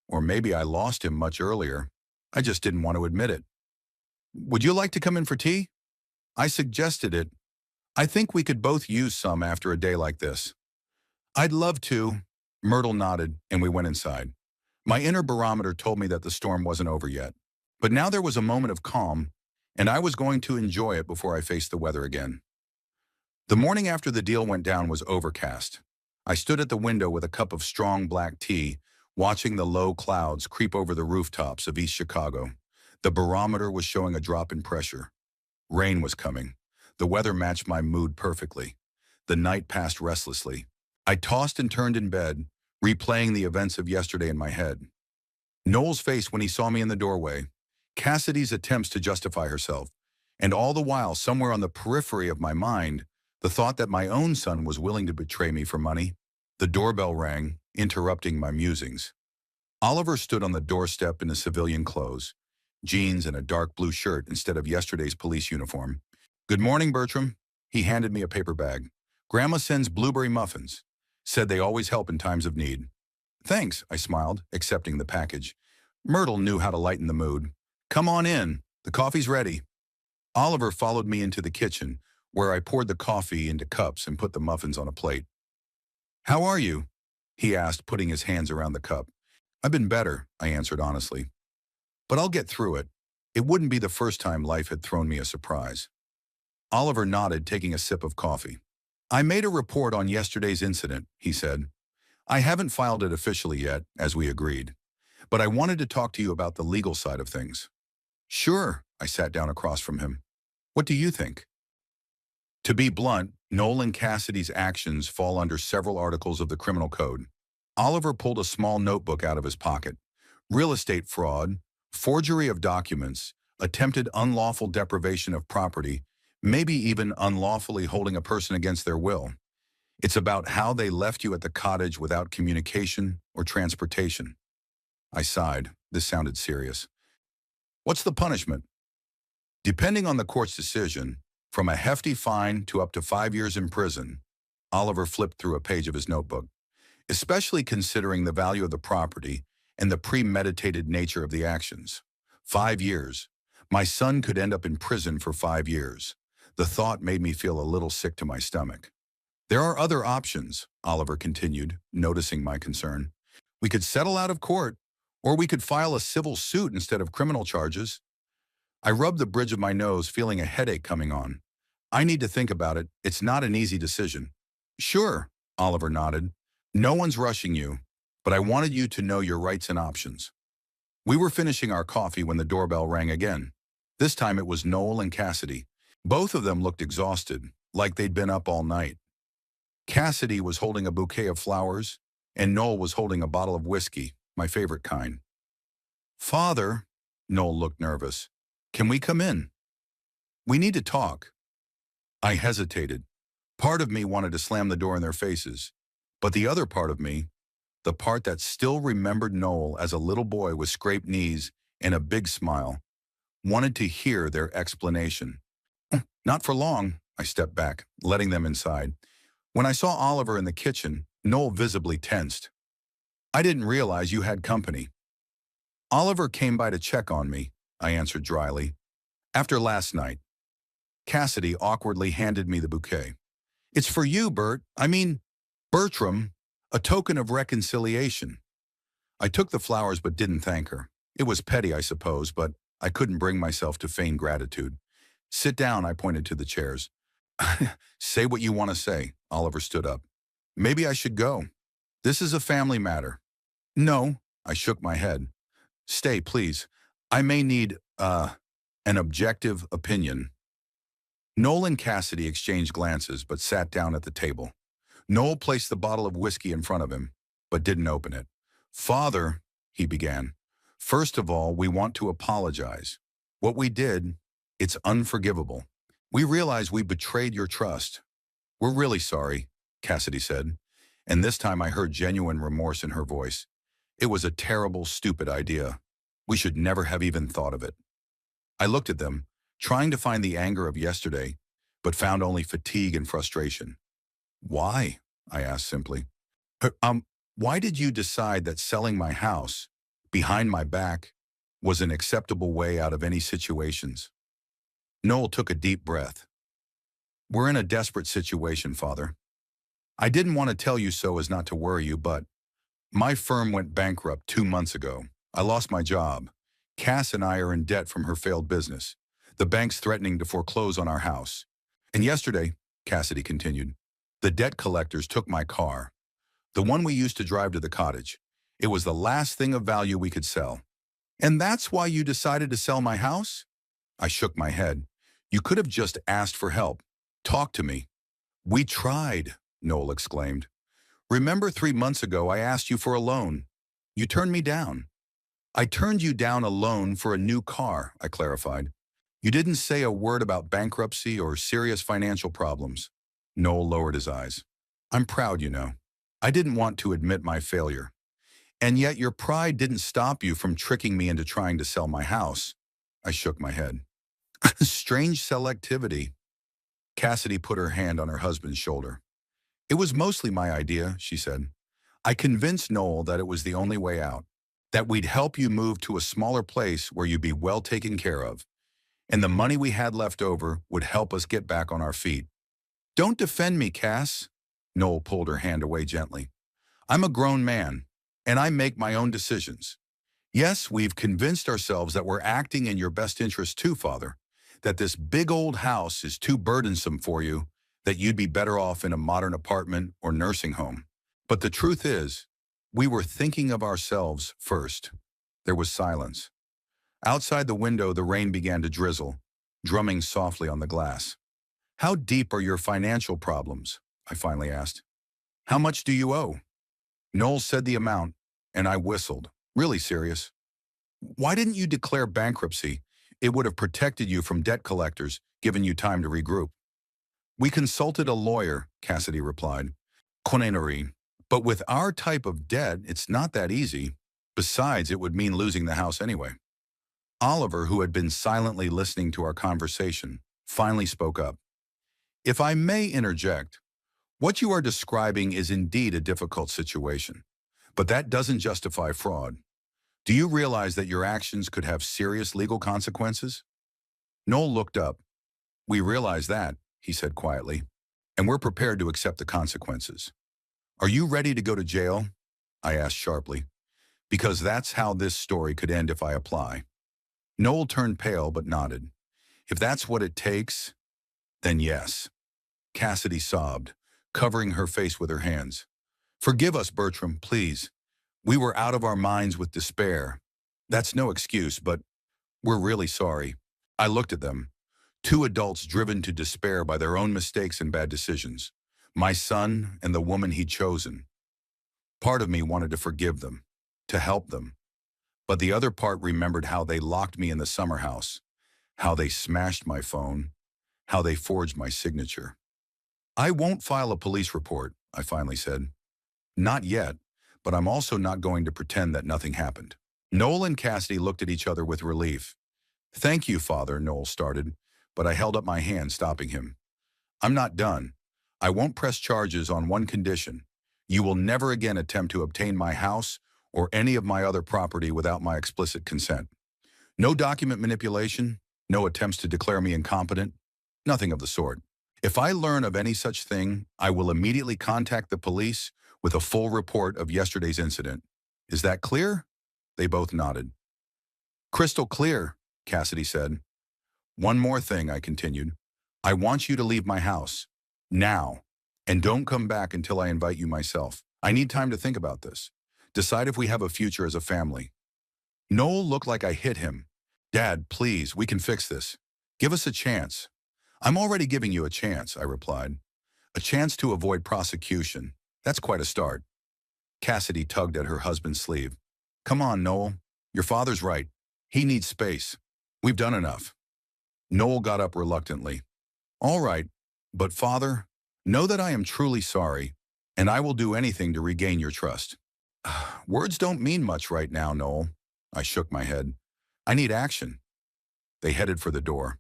Speaker 1: or maybe I lost him much earlier. I just didn't want to admit it. Would you like to come in for tea? I suggested it. I think we could both use some after a day like this. I'd love to. Myrtle nodded, and we went inside. My inner barometer told me that the storm wasn't over yet. But now there was a moment of calm, and I was going to enjoy it before I faced the weather again. The morning after the deal went down was overcast. I stood at the window with a cup of strong black tea, watching the low clouds creep over the rooftops of East Chicago. The barometer was showing a drop in pressure. Rain was coming. The weather matched my mood perfectly. The night passed restlessly. I tossed and turned in bed, replaying the events of yesterday in my head. Noel's face when he saw me in the doorway, Cassidy's attempts to justify herself, and all the while, somewhere on the periphery of my mind, the thought that my own son was willing to betray me for money. The doorbell rang, interrupting my musings. Oliver stood on the doorstep in his civilian clothes, jeans and a dark blue shirt instead of yesterday's police uniform. Good morning, Bertram. He handed me a paper bag. Grandma sends blueberry muffins. Said they always help in times of need. Thanks, I smiled, accepting the package. Myrtle knew how to lighten the mood. Come on in. The coffee's ready. Oliver followed me into the kitchen, where I poured the coffee into cups and put the muffins on a plate. How are you? He asked, putting his hands around the cup. I've been better, I answered honestly. But I'll get through it. It wouldn't be the first time life had thrown me a surprise. Oliver nodded, taking a sip of coffee. I made a report on yesterday's incident, he said. I haven't filed it officially yet, as we agreed. But I wanted to talk to you about the legal side of things. Sure, I sat down across from him. What do you think? To be blunt, Noel Cassidy's actions fall under several articles of the criminal code. Oliver pulled a small notebook out of his pocket. Real estate fraud, forgery of documents, attempted unlawful deprivation of property, maybe even unlawfully holding a person against their will. It's about how they left you at the cottage without communication or transportation. I sighed. This sounded serious. What's the punishment? Depending on the court's decision, from a hefty fine to up to 5 years in prison. Oliver flipped through a page of his notebook. Especially considering the value of the property and the premeditated nature of the actions. 5 years. My son could end up in prison for 5 years. The thought made me feel a little sick to my stomach. There are other options, Oliver continued, noticing my concern. We could settle out of court, or we could file a civil suit instead of criminal charges. I rubbed the bridge of my nose, feeling a headache coming on. I need to think about it. It's not an easy decision. Sure, Oliver nodded. No one's rushing you, but I wanted you to know your rights and options. We were finishing our coffee when the doorbell rang again. This time it was Noel and Cassidy. Both of them looked exhausted, like they'd been up all night. Cassidy was holding a bouquet of flowers, and Noel was holding a bottle of whiskey, my favorite kind. Father, Noel looked nervous. Can we come in? We need to talk. I hesitated. Part of me wanted to slam the door in their faces, but the other part of me, the part that still remembered Noel as a little boy with scraped knees and a big smile, wanted to hear their explanation. Not for long, I stepped back, letting them inside. When I saw Oliver in the kitchen, Noel visibly tensed. I didn't realize you had company. Oliver came by to check on me, I answered dryly. After last night. Cassidy awkwardly handed me the bouquet. It's for you, Bertram, a token of reconciliation. I took the flowers but didn't thank her. It was petty, I suppose, but I couldn't bring myself to feign gratitude. Sit down, I pointed to the chairs. Say what you want to say, Oliver stood up. Maybe I should go. This is a family matter. No, I shook my head. Stay, please. I may need, an objective opinion. Noel and Cassidy exchanged glances but sat down at the table. Noel placed the bottle of whiskey in front of him, but didn't open it. Father, he began, first of all, we want to apologize. What we did, it's unforgivable. We realize we betrayed your trust. We're really sorry, Cassidy said, and this time I heard genuine remorse in her voice. It was a terrible, stupid idea. We should never have even thought of it. I looked at them, trying to find the anger of yesterday, but found only fatigue and frustration. Why? I asked simply. "Uh, why did you decide that selling my house behind my back was an acceptable way out of any situations?" Noel took a deep breath. "We're in a desperate situation, Father. I didn't want to tell you so as not to worry you, but my firm went bankrupt 2 months ago. I lost my job. Cass and I are in debt from her failed business. The bank's threatening to foreclose on our house. And yesterday," Cassidy continued, "the debt collectors took my car, the one we used to drive to the cottage. It was the last thing of value we could sell. And that's why you decided to sell my house?" I shook my head. "You could have just asked for help. Talk to me." "We tried," Noel exclaimed. "Remember 3 months ago I asked you for a loan. You turned me down." "I turned you down a loan for a new car," I clarified. "You didn't say a word about bankruptcy or serious financial problems." Noel lowered his eyes. "I'm proud, you know. I didn't want to admit my failure. And yet your pride didn't stop you from tricking me into trying to sell my house." I shook my head. "Strange selectivity." Cassidy put her hand on her husband's shoulder. "It was mostly my idea," she said. "I convinced Noel that it was the only way out, that we'd help you move to a smaller place where you'd be well taken care of, and the money we had left over would help us get back on our feet." "Don't defend me, Cass." Noel pulled her hand away gently. "I'm a grown man, and I make my own decisions. Yes, we've convinced ourselves that we're acting in your best interest too, Father, that this big old house is too burdensome for you, that you'd be better off in a modern apartment or nursing home. But the truth is, we were thinking of ourselves first." There was silence. Outside the window, the rain began to drizzle, drumming softly on the glass. "How deep are your financial problems?" I finally asked. "How much do you owe?" Noel said the amount, and I whistled, really serious. "Why didn't you declare bankruptcy? It would have protected you from debt collectors, given you time to regroup." "We consulted a lawyer," Cassidy replied. "Connery. But with our type of debt, it's not that easy. Besides, it would mean losing the house anyway." Oliver, who had been silently listening to our conversation, finally spoke up. "If I may interject, what you are describing is indeed a difficult situation, but that doesn't justify fraud. Do you realize that your actions could have serious legal consequences?" Noel looked up. "We realize that," he said quietly, "and we're prepared to accept the consequences." "Are you ready to go to jail?" I asked sharply, "because that's how this story could end if I apply." Noel turned pale but nodded. "If that's what it takes, then yes." Cassidy sobbed, covering her face with her hands. "Forgive us, Bertram, please. We were out of our minds with despair. That's no excuse, but we're really sorry." I looked at them, two adults driven to despair by their own mistakes and bad decisions. My son and the woman he'd chosen. Part of me wanted to forgive them, to help them. But the other part remembered how they locked me in the summer house, how they smashed my phone, how they forged my signature. "I won't file a police report," I finally said. "Not yet, but I'm also not going to pretend that nothing happened." Noel and Cassidy looked at each other with relief. "Thank you, Father," Noel started, but I held up my hand, stopping him. "I'm not done. I won't press charges on one condition. You will never again attempt to obtain my house or any of my other property without my explicit consent. No document manipulation, no attempts to declare me incompetent, nothing of the sort. If I learn of any such thing, I will immediately contact the police with a full report of yesterday's incident. Is that clear?" They both nodded. "Crystal clear," Cassidy said. "One more thing," I continued. "I want you to leave my house. Now. And don't come back until I invite you myself. I need time to think about this. Decide if we have a future as a family." Noel looked like I hit him. "Dad, please, we can fix this. Give us a chance." "I'm already giving you a chance," I replied. "A chance to avoid prosecution. That's quite a start." Cassidy tugged at her husband's sleeve. "Come on, Noel. Your father's right. He needs space. We've done enough." Noel got up reluctantly. "All right, but Father, know that I am truly sorry, and I will do anything to regain your trust." "Words don't mean much right now, Noel." I shook my head. "I need action." They headed for the door.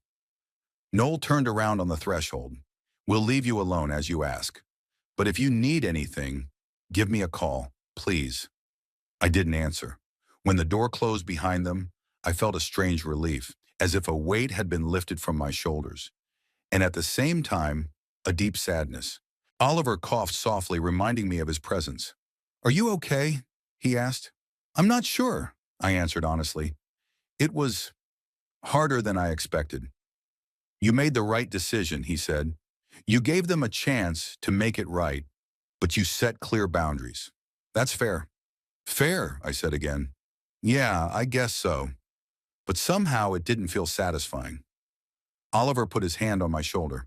Speaker 1: Noel turned around on the threshold. We'll leave you alone as you ask. But if you need anything, give me a call, please. I didn't answer. When the door closed behind them, I felt a strange relief, as if a weight had been lifted from my shoulders. And at the same time, a deep sadness. Oliver coughed softly, reminding me of his presence. Are you okay? He asked. I'm not sure, I answered honestly. It was harder than I expected. You made the right decision, he said. You gave them a chance to make it right, but you set clear boundaries. That's fair. Fair, I said again. Yeah, I guess so. But somehow it didn't feel satisfying. Oliver put his hand on my shoulder.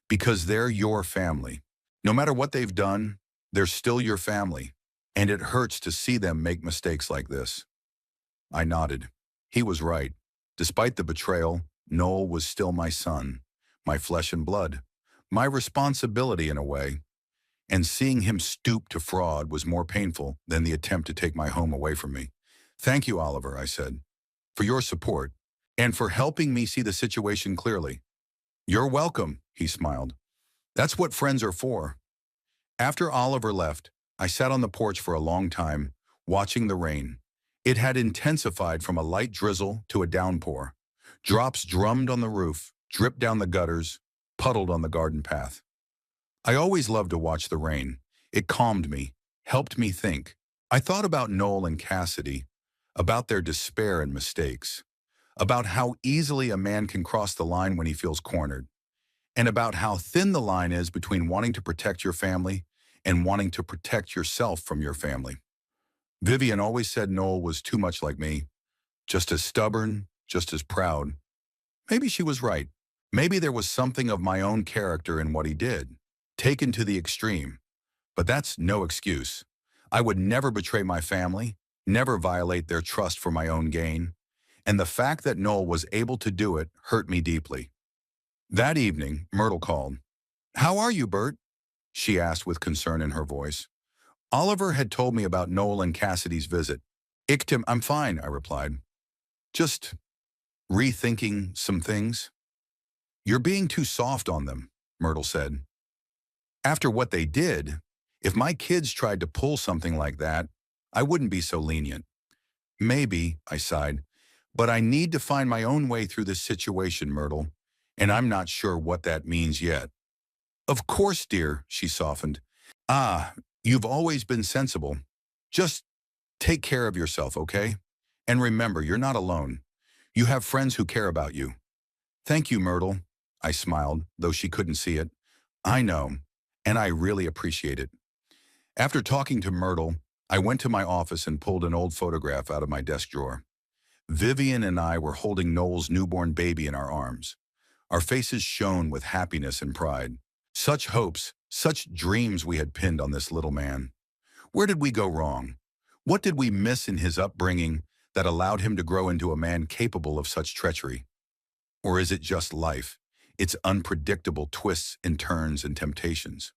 Speaker 1: Because they're your family. No matter what they've done, they're still your family. And it hurts to see them make mistakes like this. I nodded. He was right. Despite the betrayal, Noel was still my son, my flesh and blood, my responsibility in a way. And seeing him stoop to fraud was more painful than the attempt to take my home away from me. Thank you, Oliver, I said, for your support and for helping me see the situation clearly. You're welcome, he smiled. That's what friends are for. After Oliver left, I sat on the porch for a long time, watching the rain. It had intensified from a light drizzle to a downpour. Drops drummed on the roof, dripped down the gutters, puddled on the garden path. I always loved to watch the rain. It calmed me, helped me think. I thought about Noel and Cassidy, about their despair and mistakes, about how easily a man can cross the line when he feels cornered, and about how thin the line is between wanting to protect your family and wanting to protect yourself from your family. Vivian always said Noel was too much like me, just as stubborn, just as proud. Maybe she was right. Maybe there was something of my own character in what he did, taken to the extreme. But that's no excuse. I would never betray my family, never violate their trust for my own gain. And the fact that Noel was able to do it hurt me deeply. That evening, Myrtle called. How are you, Bert? She asked with concern in her voice. Oliver had told me about Noel and Cassidy's visit. I'm fine, I replied. Just rethinking some things. You're being too soft on them, Myrtle said. After what they did, if my kids tried to pull something like that, I wouldn't be so lenient. Maybe, I sighed, but I need to find my own way through this situation, Myrtle, and I'm not sure what that means yet. Of course, dear, she softened. You've always been sensible. Just take care of yourself, okay? And remember, you're not alone. You have friends who care about you. Thank you, Myrtle, I smiled, though she couldn't see it. I know, and I really appreciate it. After talking to Myrtle, I went to my office and pulled an old photograph out of my desk drawer. Vivian and I were holding Noel's newborn baby in our arms. Our faces shone with happiness and pride. Such hopes, such dreams we had pinned on this little man. Where did we go wrong? What did we miss in his upbringing that allowed him to grow into a man capable of such treachery? Or is it just life, its unpredictable twists and turns and temptations?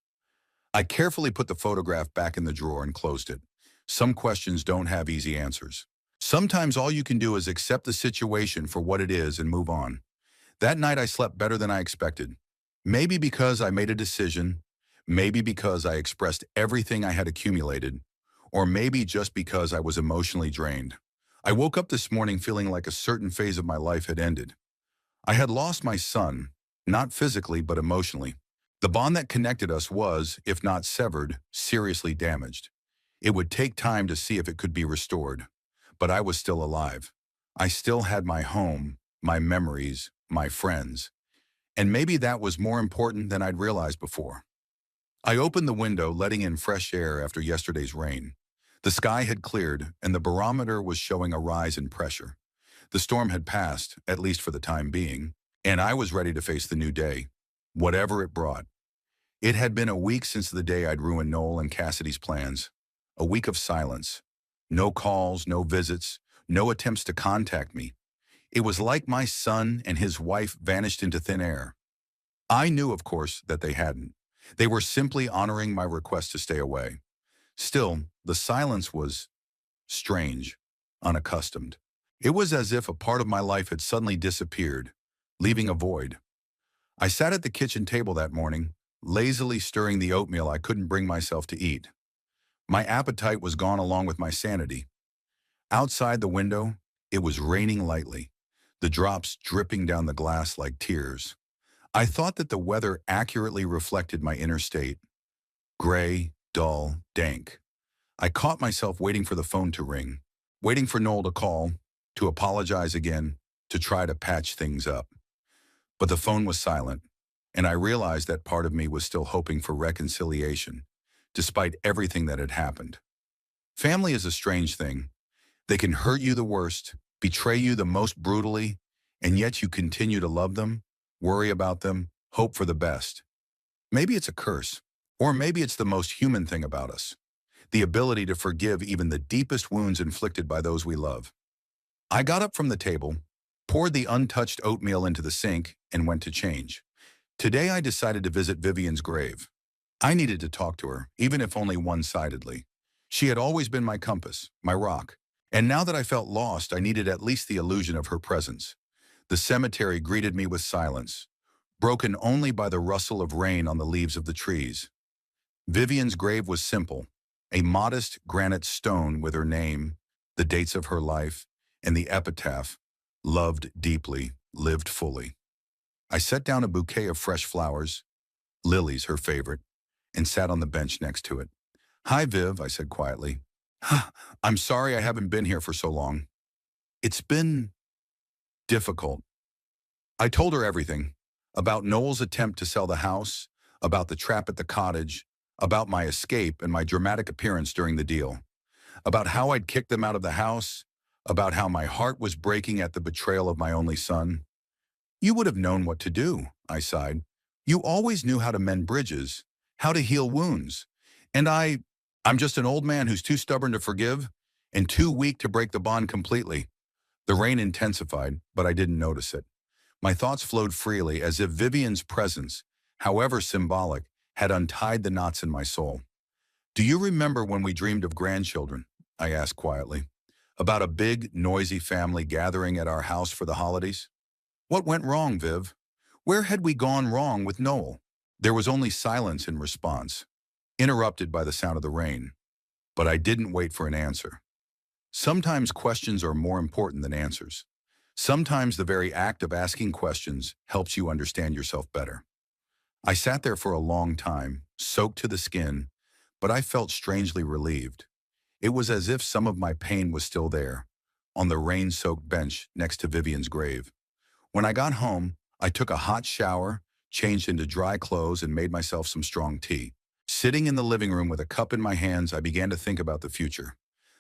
Speaker 1: I carefully put the photograph back in the drawer and closed it. Some questions don't have easy answers. Sometimes all you can do is accept the situation for what it is and move on. That night I slept better than I expected. Maybe because I made a decision, maybe because I expressed everything I had accumulated, or maybe just because I was emotionally drained. I woke up this morning feeling like a certain phase of my life had ended. I had lost my son, not physically but emotionally. The bond that connected us was, if not severed, seriously damaged. It would take time to see if it could be restored. But I was still alive. I still had my home, my memories, my friends. And maybe that was more important than I'd realized before. I opened the window, letting in fresh air after yesterday's rain. The sky had cleared, and the barometer was showing a rise in pressure. The storm had passed, at least for the time being, and I was ready to face the new day, whatever it brought. It had been a week since the day I'd ruined Noel and Cassidy's plans. A week of silence. No calls, no visits, no attempts to contact me. It was like my son and his wife vanished into thin air. I knew, of course, that they hadn't. They were simply honoring my request to stay away. Still, the silence was strange, unaccustomed. It was as if a part of my life had suddenly disappeared, leaving a void. I sat at the kitchen table that morning, lazily stirring the oatmeal I couldn't bring myself to eat. My appetite was gone along with my sanity. Outside the window, it was raining lightly, the drops dripping down the glass like tears. I thought that the weather accurately reflected my inner state. Gray, dull, dank. I caught myself waiting for the phone to ring, waiting for Noel to call, to apologize again, to try to patch things up. But the phone was silent, and I realized that part of me was still hoping for reconciliation, despite everything that had happened. Family is a strange thing. They can hurt you the worst, betray you the most brutally, and yet you continue to love them, worry about them, hope for the best. Maybe it's a curse, or maybe it's the most human thing about us, the ability to forgive even the deepest wounds inflicted by those we love. I got up from the table, poured the untouched oatmeal into the sink, and went to change. Today I decided to visit Vivian's grave. I needed to talk to her, even if only one-sidedly. She had always been my compass, my rock, and now that I felt lost, I needed at least the illusion of her presence. The cemetery greeted me with silence, broken only by the rustle of rain on the leaves of the trees. Vivian's grave was simple, a modest granite stone with her name, the dates of her life, and the epitaph, "Loved deeply, lived fully." I set down a bouquet of fresh flowers, lilies her favorite, and sat on the bench next to it. "Hi, Viv," I said quietly. "I'm sorry I haven't been here for so long. It's been difficult." I told her everything, about Noel's attempt to sell the house, about the trap at the cottage, about my escape and my dramatic appearance during the deal, about how I'd kicked them out of the house, about how my heart was breaking at the betrayal of my only son. "You would have known what to do," I sighed. "You always knew how to mend bridges, how to heal wounds. And I'm just an old man who's too stubborn to forgive and too weak to break the bond completely." The rain intensified, but I didn't notice it. My thoughts flowed freely as if Vivian's presence, however symbolic, had untied the knots in my soul. "Do you remember when we dreamed of grandchildren?" I asked quietly. "About a big, noisy family gathering at our house for the holidays? What went wrong, Viv? Where had we gone wrong with Noel?" There was only silence in response, interrupted by the sound of the rain. But I didn't wait for an answer. Sometimes questions are more important than answers. Sometimes the very act of asking questions helps you understand yourself better. I sat there for a long time, soaked to the skin, but I felt strangely relieved. It was as if some of my pain was still there, on the rain-soaked bench next to Vivian's grave. When I got home, I took a hot shower, changed into dry clothes, and made myself some strong tea. Sitting in the living room with a cup in my hands, I began to think about the future,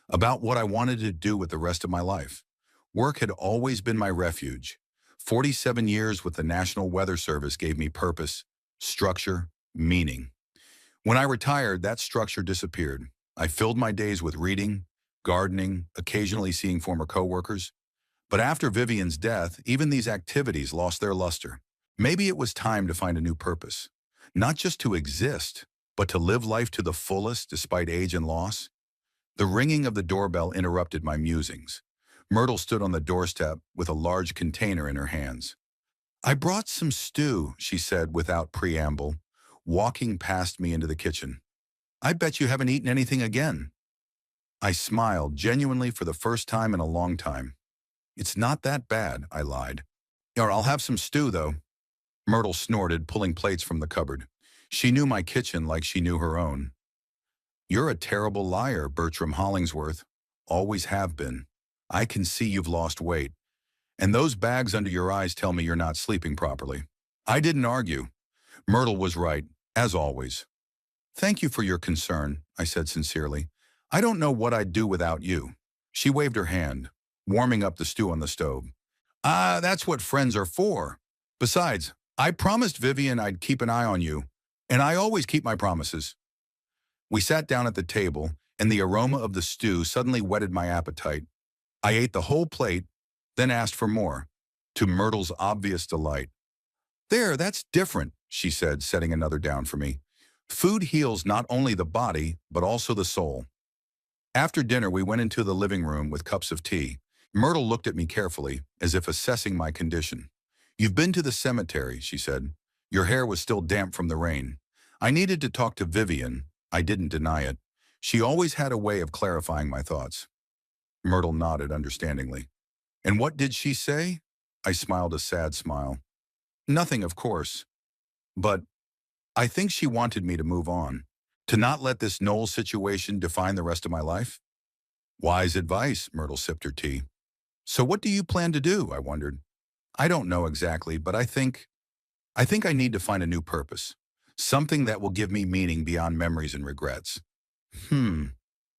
Speaker 1: about what I wanted to do with the rest of my life. Work had always been my refuge. 47 years with the National Weather Service gave me purpose, structure, meaning. When I retired, that structure disappeared. I filled my days with reading, gardening, occasionally seeing former coworkers. But after Vivian's death, even these activities lost their luster. Maybe it was time to find a new purpose. Not just to exist, but to live life to the fullest despite age and loss. The ringing of the doorbell interrupted my musings. Myrtle stood on the doorstep with a large container in her hands. "I brought some stew," she said without preamble, walking past me into the kitchen. "I bet you haven't eaten anything again." I smiled, genuinely for the first time in a long time. "It's not that bad," I lied. "Or I'll have some stew, though." Myrtle snorted, pulling plates from the cupboard. She knew my kitchen like she knew her own. "You're a terrible liar, Bertram Hollingsworth. Always have been. I can see you've lost weight. And those bags under your eyes tell me you're not sleeping properly." I didn't argue. Myrtle was right, as always. "Thank you for your concern," I said sincerely. "I don't know what I'd do without you." She waved her hand, warming up the stew on the stove. That's what friends are for. Besides, I promised Vivian I'd keep an eye on you, and I always keep my promises." We sat down at the table, and the aroma of the stew suddenly whetted my appetite. I ate the whole plate, then asked for more, to Myrtle's obvious delight. "There, that's different," she said, setting another down for me. "Food heals not only the body, but also the soul." After dinner, we went into the living room with cups of tea. Myrtle looked at me carefully, as if assessing my condition. "You've been to the cemetery," she said. Your hair was still damp from the rain. I needed to talk to Vivian. I didn't deny it. She always had a way of clarifying my thoughts. Myrtle nodded understandingly. And what did she say? I smiled a sad smile. Nothing, of course. But I think she wanted me to move on. To not let this Noel situation define the rest of my life? Wise advice, Myrtle sipped her tea. So what do you plan to do? I wondered. I don't know exactly, but I think I need to find a new purpose. Something that will give me meaning beyond memories and regrets. Hmm,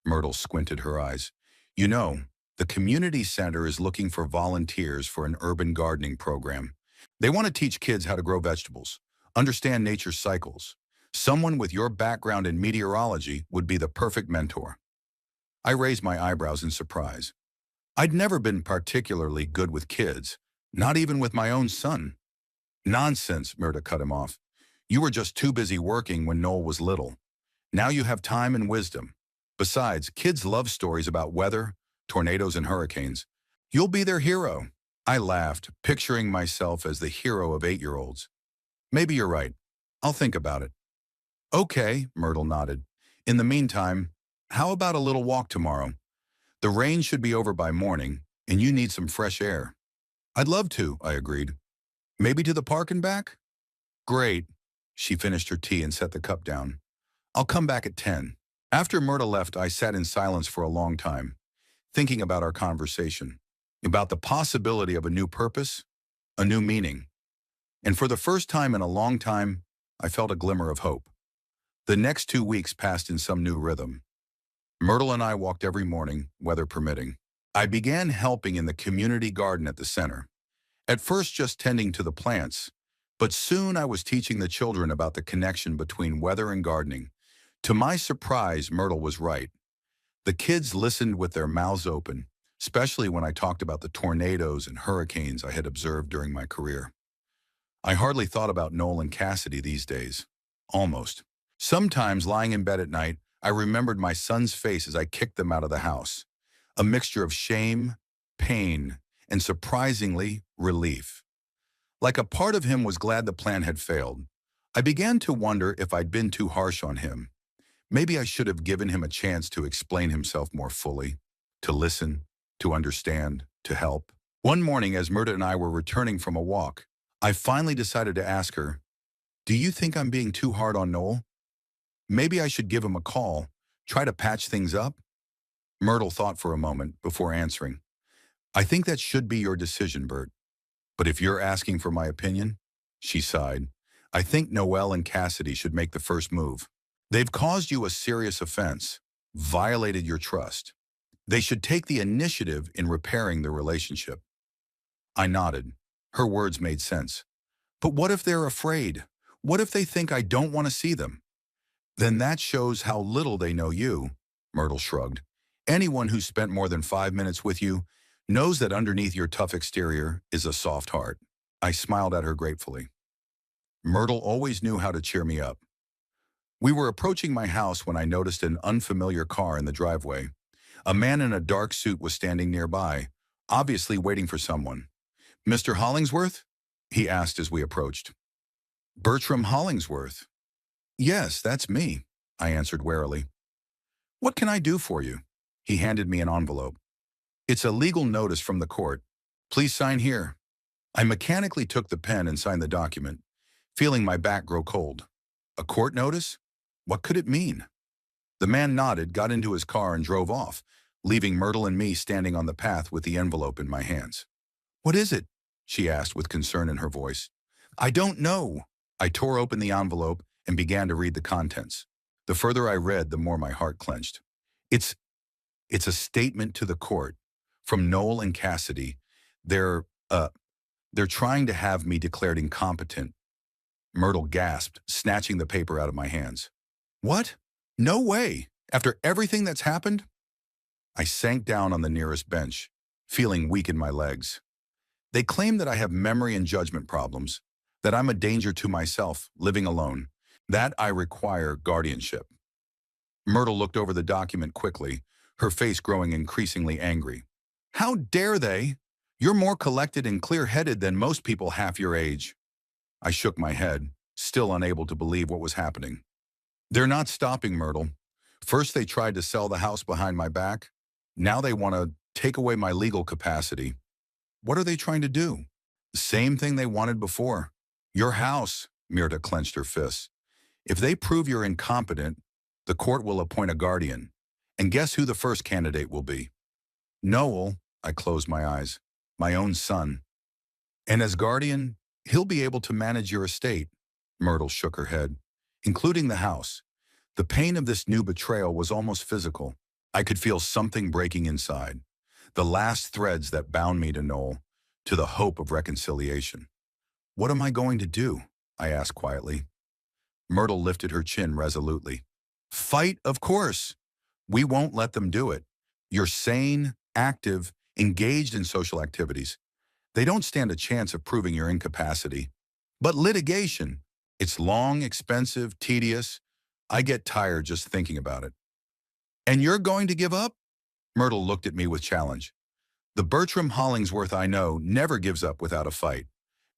Speaker 1: Myrtle squinted her eyes. You know, the community center is looking for volunteers for an urban gardening program. They want to teach kids how to grow vegetables, understand nature's cycles. Someone with your background in meteorology would be the perfect mentor. I raised my eyebrows in surprise. I'd never been particularly good with kids, not even with my own son. Nonsense, Myrtle cut him off. You were just too busy working when Noel was little. Now you have time and wisdom. Besides, kids love stories about weather, tornadoes, and hurricanes. You'll be their hero. I laughed, picturing myself as the hero of 8-year-olds. Maybe you're right. I'll think about it. Okay, Myrtle nodded. In the meantime, how about a little walk tomorrow? The rain should be over by morning, and you need some fresh air. I'd love to, I agreed. Maybe to the park and back? Great. She finished her tea and set the cup down. I'll come back at 10. After Myrtle left, I sat in silence for a long time, thinking about our conversation, about the possibility of a new purpose, a new meaning. And for the first time in a long time, I felt a glimmer of hope. The next 2 weeks passed in some new rhythm. Myrtle and I walked every morning, weather permitting. I began helping in the community garden at the center. At first just tending to the plants, but soon I was teaching the children about the connection between weather and gardening. To my surprise, Myrtle was right. The kids listened with their mouths open, especially when I talked about the tornadoes and hurricanes I had observed during my career. I hardly thought about Noel and Cassidy these days. Almost. Sometimes, lying in bed at night, I remembered my son's face as I kicked them out of the house. A mixture of shame, pain, and surprisingly, relief. Like a part of him was glad the plan had failed. I began to wonder if I'd been too harsh on him. Maybe I should have given him a chance to explain himself more fully, to listen, to understand, to help. One morning, as Myrtle and I were returning from a walk, I finally decided to ask her, "Do you think I'm being too hard on Noel? Maybe I should give him a call, try to patch things up?" Myrtle thought for a moment before answering. "I think that should be your decision, Bert. But if you're asking for my opinion," she sighed, "I think Noel and Cassidy should make the first move. They've caused you a serious offense, violated your trust. They should take the initiative in repairing the relationship." I nodded. Her words made sense. But what if they're afraid? What if they think I don't want to see them? Then that shows how little they know you, Myrtle shrugged. Anyone who's spent more than 5 minutes with you knows that underneath your tough exterior is a soft heart. I smiled at her gratefully. Myrtle always knew how to cheer me up. We were approaching my house when I noticed an unfamiliar car in the driveway. A man in a dark suit was standing nearby, obviously waiting for someone. "Mr. Hollingsworth?" he asked as we approached. "Bertram Hollingsworth." "Yes, that's me," I answered warily. "What can I do for you?" He handed me an envelope. "It's a legal notice from the court. Please sign here." I mechanically took the pen and signed the document, feeling my back grow cold. A court notice? What could it mean? The man nodded, got into his car, and drove off, leaving Myrtle and me standing on the path with the envelope in my hands. "What is it?" she asked with concern in her voice. "I don't know." I tore open the envelope and began to read the contents. The further I read, the more my heart clenched. It's a statement to the court from Noel and Cassidy. They're trying to have me declared incompetent. Myrtle gasped, snatching the paper out of my hands. "What? No way! After everything that's happened?" I sank down on the nearest bench, feeling weak in my legs. "They claim that I have memory and judgment problems, that I'm a danger to myself, living alone, that I require guardianship." Myrtle looked over the document quickly, her face growing increasingly angry. "How dare they? You're more collected and clear-headed than most people half your age." I shook my head. still unable to believe what was happening. They're not stopping, Myrtle. First they tried to sell the house behind my back. Now they want to take away my legal capacity. What are they trying to do? The same thing they wanted before. Your house, Myrta clenched her fists. If they prove you're incompetent, the court will appoint a guardian. And guess who the first candidate will be? Noel, I closed my eyes, my own son. And as guardian, he'll be able to manage your estate. Myrtle shook her head, including the house. The pain of this new betrayal was almost physical. I could feel something breaking inside. The last threads that bound me to Noel, to the hope of reconciliation. What am I going to do? I asked quietly. Myrtle lifted her chin resolutely. Fight, of course. We won't let them do it. You're sane, active, engaged in social activities. They don't stand a chance of proving your incapacity. But litigation, it's long, expensive, tedious. I get tired just thinking about it. And you're going to give up? Myrtle looked at me with challenge. The Bertram Hollingsworth I know never gives up without a fight,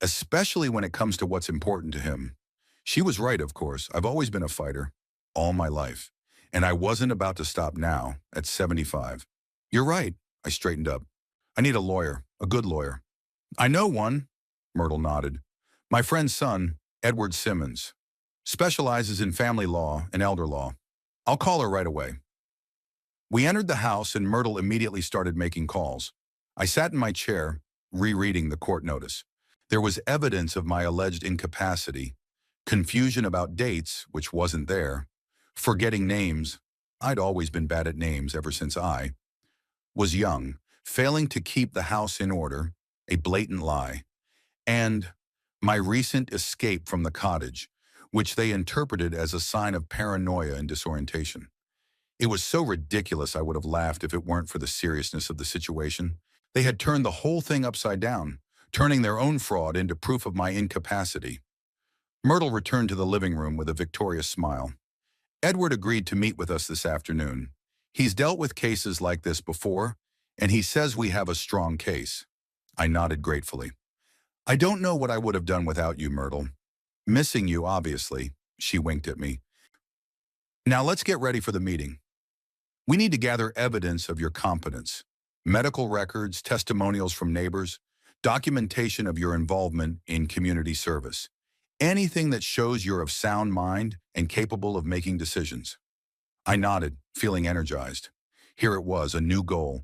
Speaker 1: especially when it comes to what's important to him. She was right, of course. I've always been a fighter, all my life. And I wasn't about to stop now, at 75. You're right, I straightened up. I need a lawyer, a good lawyer. I know one, Myrtle nodded. My friend's son, Edward Simmons, specializes in family law and elder law. I'll call her right away. We entered the house and Myrtle immediately started making calls. I sat in my chair, rereading the court notice. There was evidence of my alleged incapacity, confusion about dates, which wasn't there, forgetting names. I'd always been bad at names ever since I was young, failing to keep the house in order, a blatant lie, and my recent escape from the cottage, which they interpreted as a sign of paranoia and disorientation. It was so ridiculous I would have laughed if it weren't for the seriousness of the situation. They had turned the whole thing upside down, turning their own fraud into proof of my incapacity. Myrtle returned to the living room with a victorious smile. Edward agreed to meet with us this afternoon. He's dealt with cases like this before, and he says we have a strong case. I nodded gratefully. I don't know what I would have done without you, Myrtle. Missing you, obviously, she winked at me. Now let's get ready for the meeting. We need to gather evidence of your competence. Medical records, testimonials from neighbors, documentation of your involvement in community service. Anything that shows you're of sound mind and capable of making decisions. I nodded, feeling energized. Here it was, a new goal,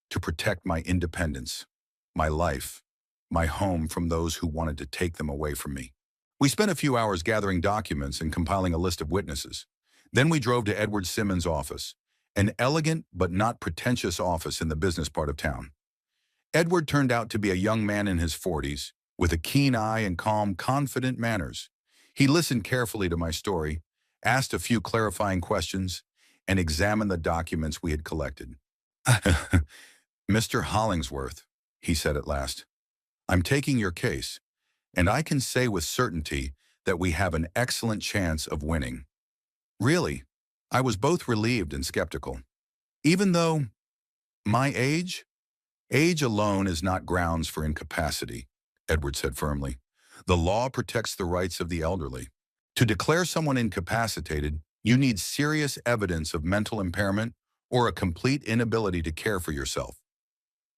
Speaker 1: to protect my independence, my life, my home from those who wanted to take them away from me. We spent a few hours gathering documents and compiling a list of witnesses. Then we drove to Edward Simmons' office, an elegant but not pretentious office in the business part of town. Edward turned out to be a young man in his 40s, with a keen eye and calm, confident manners. He listened carefully to my story, asked a few clarifying questions, and examined the documents we had collected. Mr. Hollingsworth, he said at last, I'm taking your case, and I can say with certainty that we have an excellent chance of winning. Really, I was both relieved and skeptical. Even though my age alone is not grounds for incapacity, Edward said firmly. The law protects the rights of the elderly. To declare someone incapacitated, you need serious evidence of mental impairment or a complete inability to care for yourself.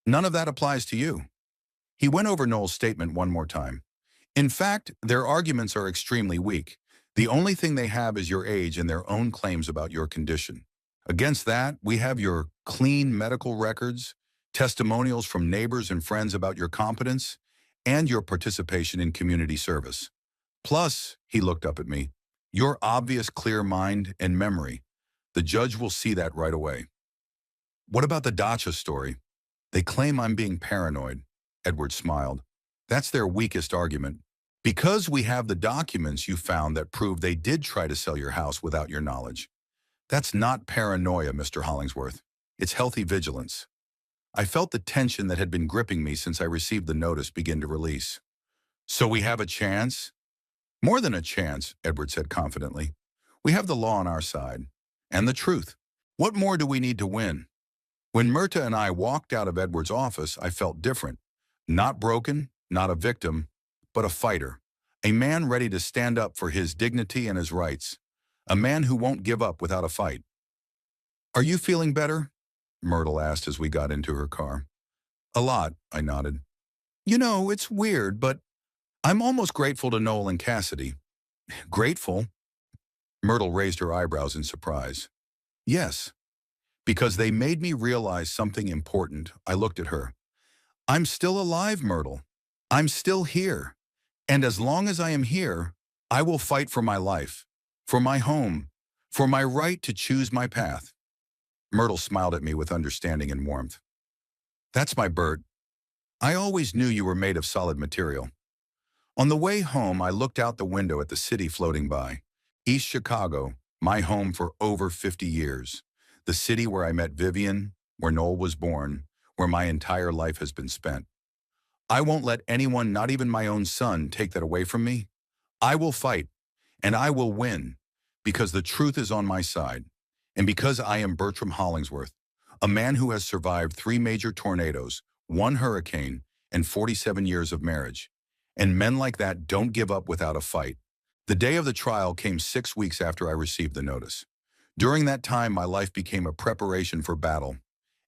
Speaker 1: None of that applies to you. He went over Noel's statement one more time. In fact, their arguments are extremely weak. The only thing they have is your age and their own claims about your condition. Against that, we have your clean medical records, testimonials from neighbors and friends about your competence, and your participation in community service. Plus, he looked up at me, your obvious clear mind and memory. The judge will see that right away. What about the dacha story? They claim I'm being paranoid. Edward smiled. That's their weakest argument. Because we have the documents you found that prove they did try to sell your house without your knowledge. That's not paranoia, Mr. Hollingsworth. It's healthy vigilance. I felt the tension that had been gripping me since I received the notice begin to release. So we have a chance? More than a chance, Edward said confidently. We have the law on our side. And the truth. What more do we need to win? When Myrta and I walked out of Edward's office, I felt different. Not broken, not a victim, but a fighter. A man ready to stand up for his dignity and his rights. A man who won't give up without a fight. Are you feeling better? Myrtle asked as we got into her car. A lot, I nodded. You know, it's weird, but I'm almost grateful to Noel and Cassidy. Grateful? Myrtle raised her eyebrows in surprise. Yes, because they made me realize something important. I looked at her. I'm still alive, Myrtle. I'm still here. And as long as I am here, I will fight for my life, for my home, for my right to choose my path. Myrtle smiled at me with understanding and warmth. That's my Bert. I always knew you were made of solid material. On the way home, I looked out the window at the city floating by. East Chicago, my home for over 50 years. The city where I met Vivian, where Noel was born, where my entire life has been spent. I won't let anyone, not even my own son, take that away from me. I will fight, and I will win, because the truth is on my side, and because I am Bertram Hollingsworth, a man who has survived 3 major tornadoes, 1 hurricane, and 47 years of marriage. And men like that don't give up without a fight. The day of the trial came 6 weeks after I received the notice. During that time, my life became a preparation for battle.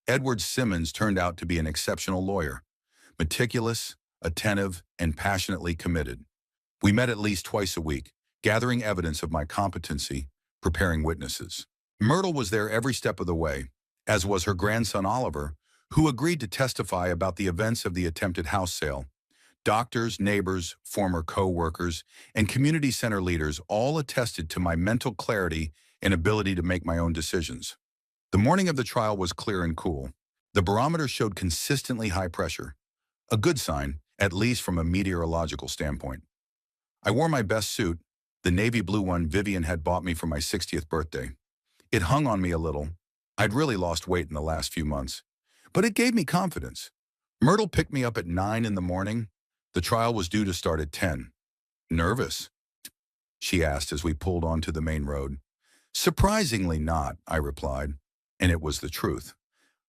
Speaker 1: Edward Simmons turned out to be an exceptional lawyer, meticulous, attentive, and passionately committed. We met at least twice a week, gathering evidence of my competency, preparing witnesses. Myrtle was there every step of the way, as was her grandson Oliver, who agreed to testify about the events of the attempted house sale. Doctors, neighbors, former co-workers, and community center leaders all attested to my mental clarity and ability to make my own decisions. The morning of the trial was clear and cool. The barometer showed consistently high pressure, a good sign, at least from a meteorological standpoint. I wore my best suit, the navy blue one Vivian had bought me for my 60th birthday. It hung on me a little. I'd really lost weight in the last few months, but it gave me confidence. Myrtle picked me up at 9 in the morning. The trial was due to start at 10. Nervous? She asked as we pulled onto the main road. Surprisingly not, I replied, and it was the truth.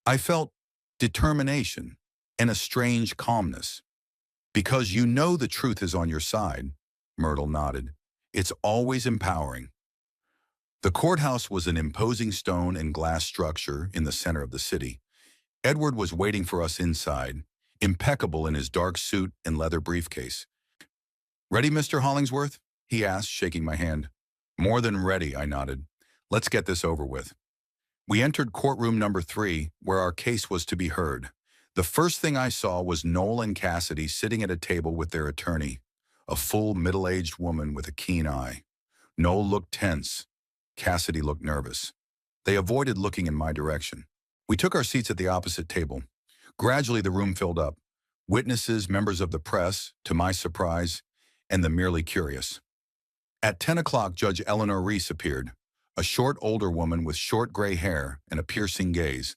Speaker 1: I felt determination and a strange calmness. Because you know the truth is on your side, Myrtle nodded. It's always empowering. The courthouse was an imposing stone and glass structure in the center of the city. Edward was waiting for us inside, impeccable in his dark suit and leather briefcase. Ready, Mr. Hollingsworth? He asked, shaking my hand. More than ready, I nodded. Let's get this over with. We entered courtroom number 3, where our case was to be heard. The first thing I saw was Noel and Cassidy sitting at a table with their attorney, a full middle-aged woman with a keen eye. Noel looked tense. Cassidy looked nervous. They avoided looking in my direction. We took our seats at the opposite table. Gradually, the room filled up. Witnesses, members of the press, to my surprise, and the merely curious. At 10 o'clock, Judge Eleanor Reese appeared, a short, older woman with short gray hair and a piercing gaze.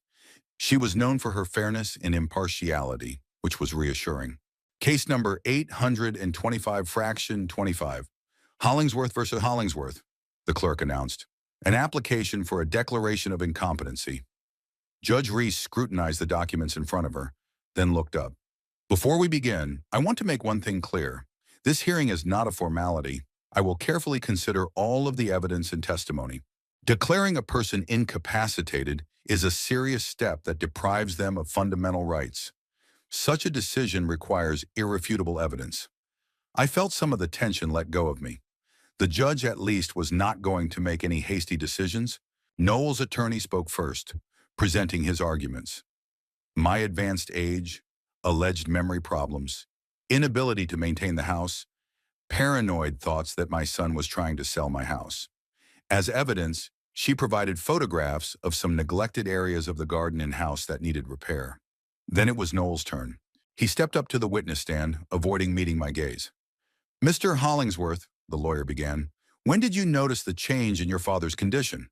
Speaker 1: She was known for her fairness and impartiality, which was reassuring. Case number 825, fraction 25. Hollingsworth versus Hollingsworth, the clerk announced. An application for a declaration of incompetency. Judge Reese scrutinized the documents in front of her, then looked up. Before we begin, I want to make one thing clear. This hearing is not a formality. I will carefully consider all of the evidence and testimony. Declaring a person incapacitated is a serious step that deprives them of fundamental rights. Such a decision requires irrefutable evidence. I felt some of the tension let go of me. The judge at least was not going to make any hasty decisions. Noel's attorney spoke first, presenting his arguments. My advanced age, alleged memory problems, inability to maintain the house, paranoid thoughts that my son was trying to sell my house. As evidence, she provided photographs of some neglected areas of the garden and house that needed repair. Then it was Noel's turn. He stepped up to the witness stand, avoiding meeting my gaze. Mr. Hollingsworth, the lawyer began, when did you notice the change in your father's condition?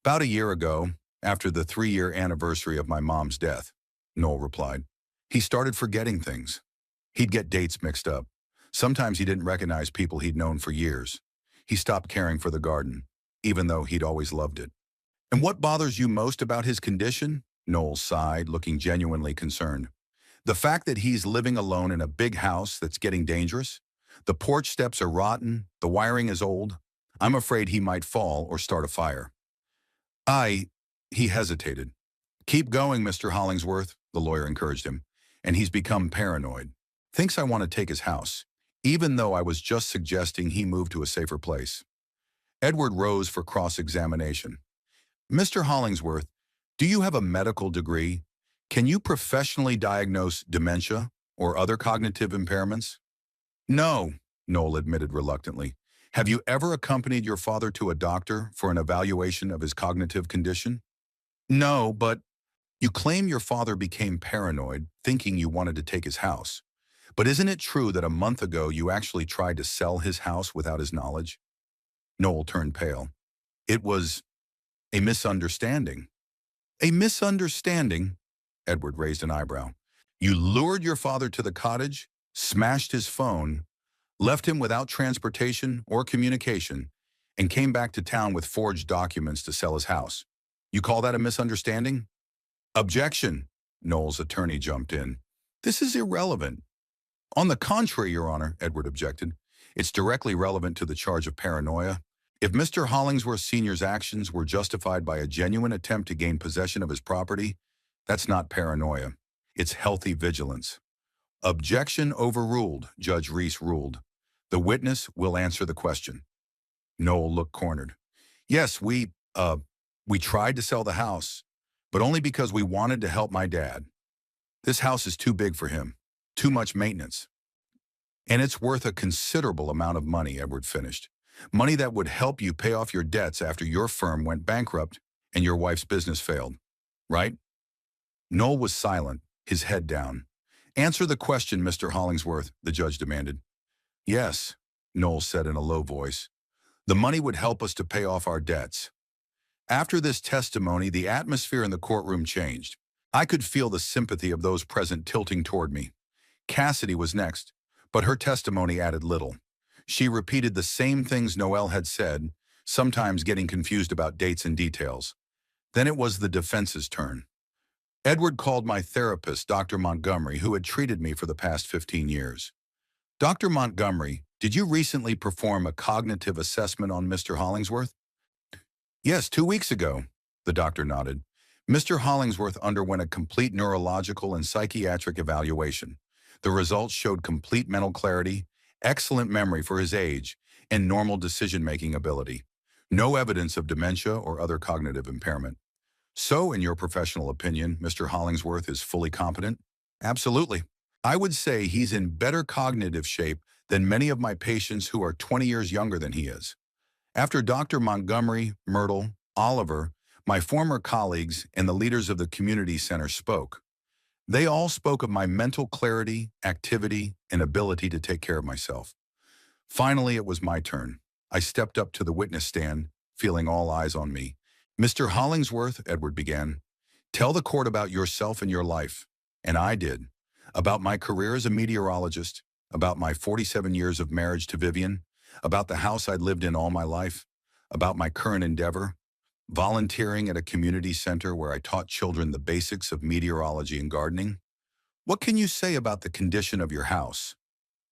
Speaker 1: About a year ago, after the 3-year anniversary of my mom's death, Noel replied. He started forgetting things. He'd get dates mixed up. Sometimes he didn't recognize people he'd known for years. He stopped caring for the garden, even though he'd always loved it. And what bothers you most about his condition? Noel sighed, looking genuinely concerned. The fact that he's living alone in a big house that's getting dangerous? The porch steps are rotten, the wiring is old. I'm afraid he might fall or start a fire. He hesitated. Keep going, Mr. Hollingsworth, the lawyer encouraged him, and he's become paranoid. Thinks I want to take his house, even though I was just suggesting he move to a safer place. Edward rose for cross-examination. Mr. Hollingsworth, do you have a medical degree? Can you professionally diagnose dementia or other cognitive impairments? No, Noel admitted reluctantly. Have you ever accompanied your father to a doctor for an evaluation of his cognitive condition? No, but you claim your father became paranoid, thinking you wanted to take his house. But isn't it true that a month ago you actually tried to sell his house without his knowledge? Noel turned pale. It was a misunderstanding. A misunderstanding? Edward raised an eyebrow. You lured your father to the cottage, smashed his phone, left him without transportation or communication, and came back to town with forged documents to sell his house. You call that a misunderstanding? Objection, Noel's attorney jumped in. This is irrelevant. On the contrary, Your Honor, Edward objected. It's directly relevant to the charge of paranoia. If Mr. Hollingsworth Sr.'s actions were justified by a genuine attempt to gain possession of his property, that's not paranoia. It's healthy vigilance. Objection overruled, Judge Reese ruled. The witness will answer the question. Noel looked cornered. Yes, we tried to sell the house, but only because we wanted to help my dad. This house is too big for him, too much maintenance. And it's worth a considerable amount of money, Edward finished. Money that would help you pay off your debts after your firm went bankrupt and your wife's business failed. Right? Noel was silent, his head down. Answer the question, Mr. Hollingsworth, the judge demanded. Yes, Noel said in a low voice. The money would help us to pay off our debts. After this testimony, the atmosphere in the courtroom changed. I could feel the sympathy of those present tilting toward me. Cassidy was next, but her testimony added little. She repeated the same things Noel had said, sometimes getting confused about dates and details. Then it was the defense's turn. Edward called my therapist, Dr. Montgomery, who had treated me for the past 15 years. Dr. Montgomery, did you recently perform a cognitive assessment on Mr. Hollingsworth? Yes, 2 weeks ago, the doctor nodded. Mr. Hollingsworth underwent a complete neurological and psychiatric evaluation. The results showed complete mental clarity, excellent memory for his age, and normal decision-making ability. No evidence of dementia or other cognitive impairment. So, in your professional opinion, Mr. Hollingsworth is fully competent? Absolutely. I would say he's in better cognitive shape than many of my patients who are 20 years younger than he is. After Dr. Montgomery, Myrtle, Oliver, my former colleagues, and the leaders of the community center spoke, they all spoke of my mental clarity, activity, and ability to take care of myself. Finally, it was my turn. I stepped up to the witness stand, feeling all eyes on me. Mr. Hollingsworth, Edward began, tell the court about yourself and your life. And I did. About my career as a meteorologist, about my 47 years of marriage to Vivian, about the house I'd lived in all my life, about my current endeavor, volunteering at a community center where I taught children the basics of meteorology and gardening. What can you say about the condition of your house?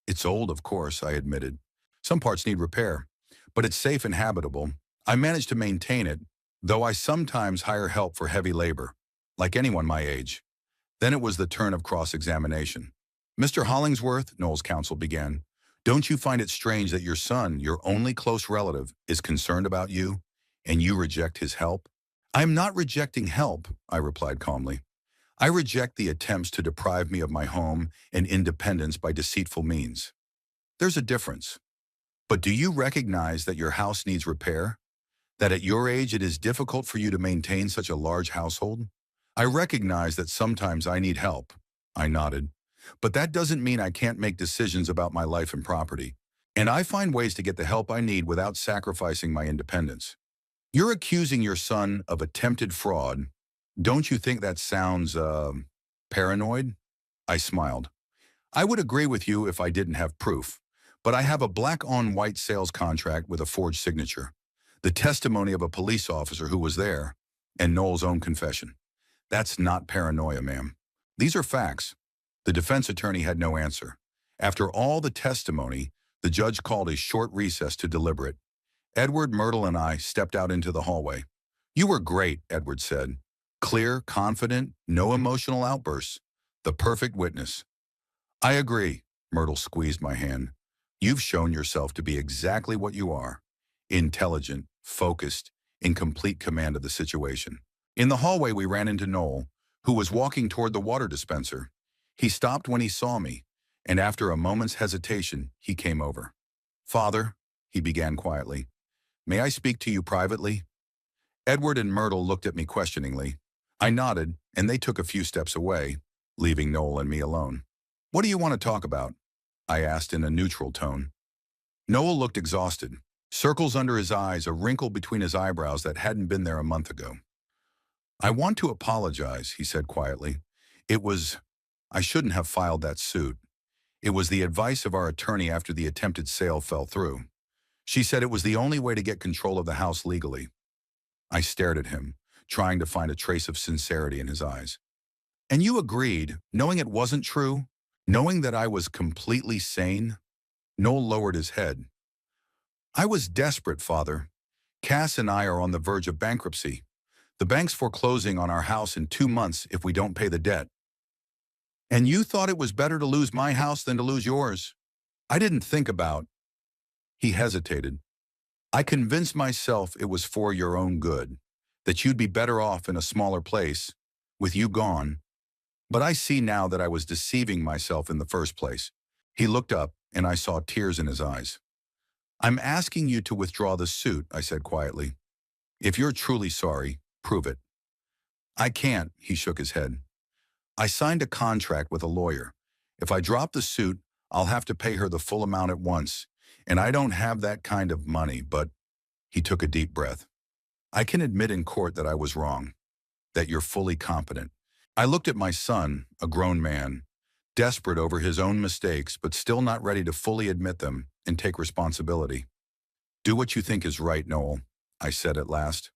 Speaker 1: It's old, of course, I admitted. Some parts need repair, but it's safe and habitable. I managed to maintain it, though I sometimes hire help for heavy labor, like anyone my age. Then it was the turn of cross-examination. Mr. Hollingsworth, Noel's counsel began, don't you find it strange that your son, your only close relative, is concerned about you, and you reject his help? I'm not rejecting help, I replied calmly. I reject the attempts to deprive me of my home and independence by deceitful means. There's a difference. But do you recognize that your house needs repair? That at your age it is difficult for you to maintain such a large household? I recognize that sometimes I need help, I nodded. But that doesn't mean I can't make decisions about my life and property. And I find ways to get the help I need without sacrificing my independence. You're accusing your son of attempted fraud. Don't you think that sounds, paranoid? I smiled. I would agree with you if I didn't have proof, but I have a black-on-white sales contract with a forged signature, the testimony of a police officer who was there, and Noel's own confession. That's not paranoia, ma'am. These are facts. The defense attorney had no answer. After all the testimony, The judge called a short recess to deliberate. Edward, Myrtle, and I stepped out into the hallway. "You were great," Edward said. "Clear, confident, no emotional outbursts. The perfect witness." "I agree," Myrtle squeezed my hand. "You've shown yourself to be exactly what you are. Intelligent, focused, in complete command of the situation." In the hallway, we ran into Noel, who was walking toward the water dispenser. He stopped when he saw me, and after a moment's hesitation, he came over. "Father," he began quietly, "may I speak to you privately?" Edward and Myrtle looked at me questioningly. I nodded, and they took a few steps away, leaving Noel and me alone. "What do you want to talk about?" I asked in a neutral tone. Noel looked exhausted, circles under his eyes, a wrinkle between his eyebrows that hadn't been there a month ago. "I want to apologize," he said quietly. I shouldn't have filed that suit. It was the advice of our attorney after the attempted sale fell through. She said it was the only way to get control of the house legally." I stared at him, trying to find a trace of sincerity in his eyes. "And you agreed, knowing it wasn't true? Knowing that I was completely sane?" Noel lowered his head. "I was desperate, Father. Cass and I are on the verge of bankruptcy. The bank's foreclosing on our house in 2 months if we don't pay the debt. And you thought it was better to lose my house than to lose yours? I didn't think about—" He hesitated. "I convinced myself it was for your own good, that you'd be better off in a smaller place, with you gone. But I see now that I was deceiving myself in the first place." He looked up, and I saw tears in his eyes. "I'm asking you to withdraw the suit," I said quietly. "If you're truly sorry, prove it." "I can't," he shook his head. "I signed a contract with a lawyer. If I drop the suit, I'll have to pay her the full amount at once, and I don't have that kind of money, but—" He took a deep breath. "I can admit in court that I was wrong, that you're fully competent." I looked at my son, a grown man, desperate over his own mistakes, but still not ready to fully admit them and take responsibility. "Do what you think is right, Noel," I said at last.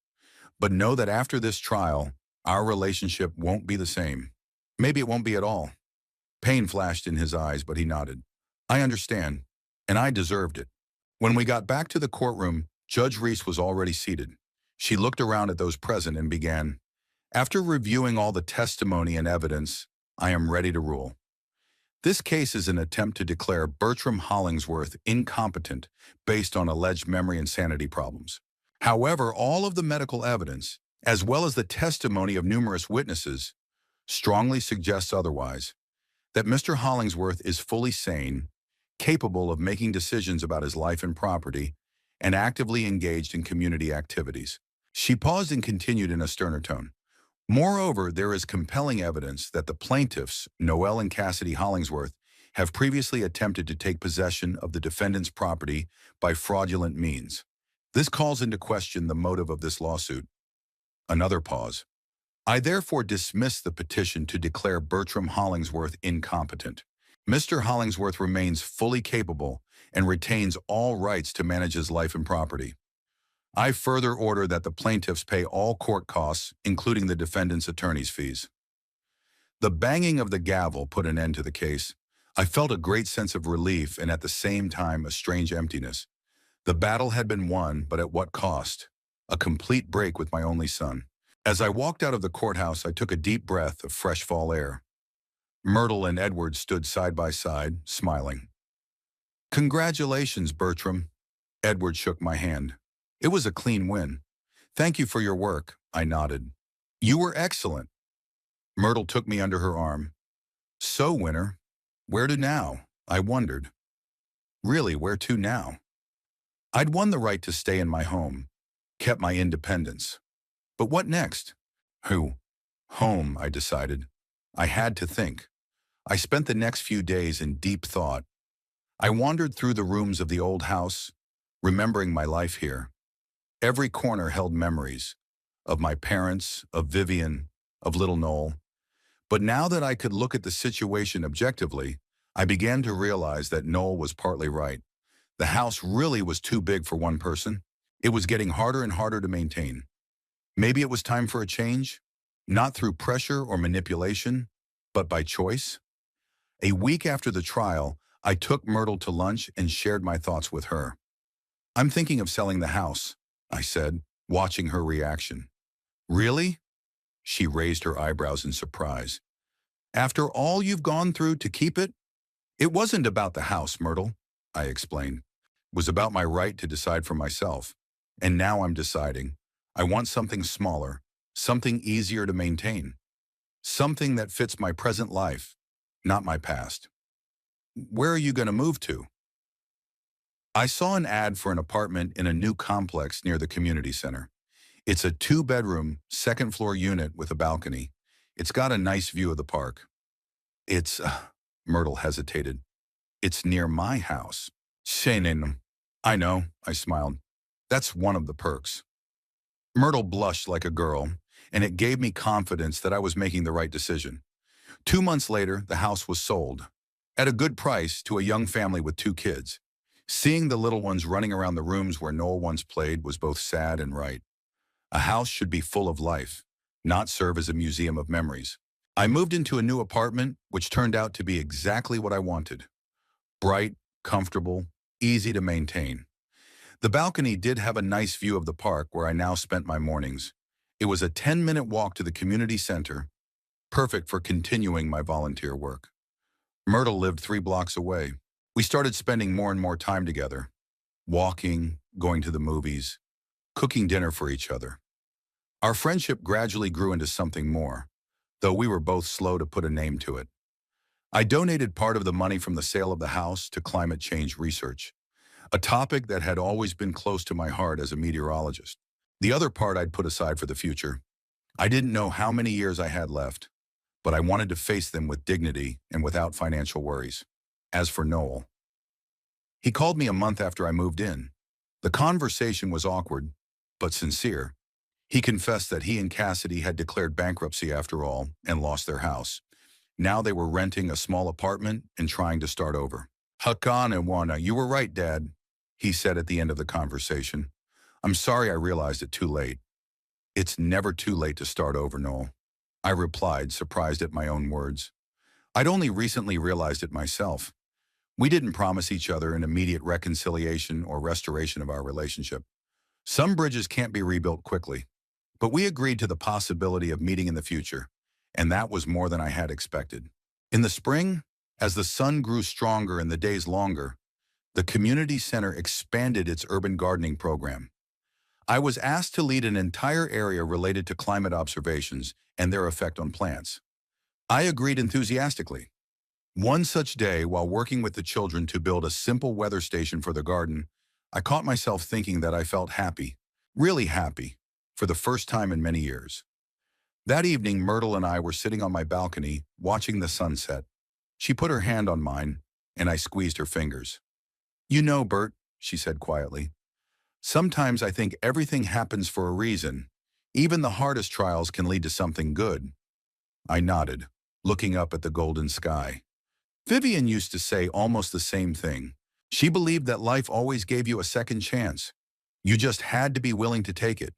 Speaker 1: "But know that after this trial, our relationship won't be the same. Maybe it won't be at all." Pain flashed in his eyes, but he nodded. "I understand, and I deserved it." When we got back to the courtroom, Judge Reese was already seated. She looked around at those present and began, "After reviewing all the testimony and evidence, I am ready to rule. This case is an attempt to declare Bertram Hollingsworth incompetent based on alleged memory and sanity problems. However, all of the medical evidence, as well as the testimony of numerous witnesses, strongly suggests otherwise, that Mr. Hollingsworth is fully sane, capable of making decisions about his life and property, and actively engaged in community activities." She paused and continued in a sterner tone. "Moreover, there is compelling evidence that the plaintiffs, Noel and Cassidy Hollingsworth, have previously attempted to take possession of the defendant's property by fraudulent means. This calls into question the motive of this lawsuit." Another pause. "I therefore dismiss the petition to declare Bertram Hollingsworth incompetent. Mr. Hollingsworth remains fully capable and retains all rights to manage his life and property. I further order that the plaintiffs pay all court costs, including the defendant's attorney's fees." The banging of the gavel put an end to the case. I felt a great sense of relief and at the same time a strange emptiness. The battle had been won, but at what cost? A complete break with my only son. As I walked out of the courthouse, I took a deep breath of fresh fall air. Myrtle and Edward stood side by side, smiling. "Congratulations, Bertram." Edward shook my hand. "It was a clean win." "Thank you for your work," I nodded. "You were excellent." Myrtle took me under her arm. "So, winner, where to now?" I wondered. Really, where to now? I'd won the right to stay in my home, kept my independence. But what next? Who? Home, I decided. I had to think. I spent the next few days in deep thought. I wandered through the rooms of the old house, remembering my life here. Every corner held memories of my parents, of Vivian, of little Noel. But now that I could look at the situation objectively, I began to realize that Noel was partly right. The house really was too big for one person. It was getting harder and harder to maintain. Maybe it was time for a change, not through pressure or manipulation, but by choice. A week after the trial, I took Myrtle to lunch and shared my thoughts with her. I'm thinking of selling the house, I said, watching her reaction. Really? She raised her eyebrows in surprise. After all you've gone through to keep it? It wasn't about the house, Myrtle, I explained. It was about my right to decide for myself. And now I'm deciding. I want something smaller, something easier to maintain, something that fits my present life, not my past. Where are you going to move to? I saw an ad for an apartment in a new complex near the community center. It's a 2-bedroom, second-floor unit with a balcony. It's got a nice view of the park. Myrtle hesitated. It's near my house. Shenin. I know, I smiled. That's one of the perks. Myrtle blushed like a girl, and it gave me confidence that I was making the right decision. 2 months later, the house was sold, at a good price to a young family with 2 kids. Seeing the little ones running around the rooms where Noel once played was both sad and right. A house should be full of life, not serve as a museum of memories. I moved into a new apartment, which turned out to be exactly what I wanted. Bright, comfortable, easy to maintain. The balcony did have a nice view of the park where I now spent my mornings. It was a 10-minute walk to the community center, perfect for continuing my volunteer work. Myrtle lived 3 blocks away. We started spending more and more time together, walking, going to the movies, cooking dinner for each other. Our friendship gradually grew into something more, though we were both slow to put a name to it. I donated part of the money from the sale of the house to climate change research, a topic that had always been close to my heart as a meteorologist. The other part I'd put aside for the future. I didn't know how many years I had left, but I wanted to face them with dignity and without financial worries. As for Noel, he called me a month after I moved in. The conversation was awkward, but sincere. He confessed that he and Cassidy had declared bankruptcy after all and lost their house. Now they were renting a small apartment and trying to start over. Hakan and Wana, you were right, Dad, he said at the end of the conversation. I'm sorry I realized it too late. It's never too late to start over, Noel, I replied, surprised at my own words. I'd only recently realized it myself. We didn't promise each other an immediate reconciliation or restoration of our relationship. Some bridges can't be rebuilt quickly, but we agreed to the possibility of meeting in the future, and that was more than I had expected. In the spring, as the sun grew stronger and the days longer, the community center expanded its urban gardening program. I was asked to lead an entire area related to climate observations and their effect on plants. I agreed enthusiastically. One such day, while working with the children to build a simple weather station for the garden, I caught myself thinking that I felt happy, really happy, for the first time in many years. That evening, Myrtle and I were sitting on my balcony, watching the sunset. She put her hand on mine, and I squeezed her fingers. You know, Bert, she said quietly, sometimes I think everything happens for a reason. Even the hardest trials can lead to something good. I nodded, looking up at the golden sky. Vivian used to say almost the same thing. She believed that life always gave you a second chance. You just had to be willing to take it.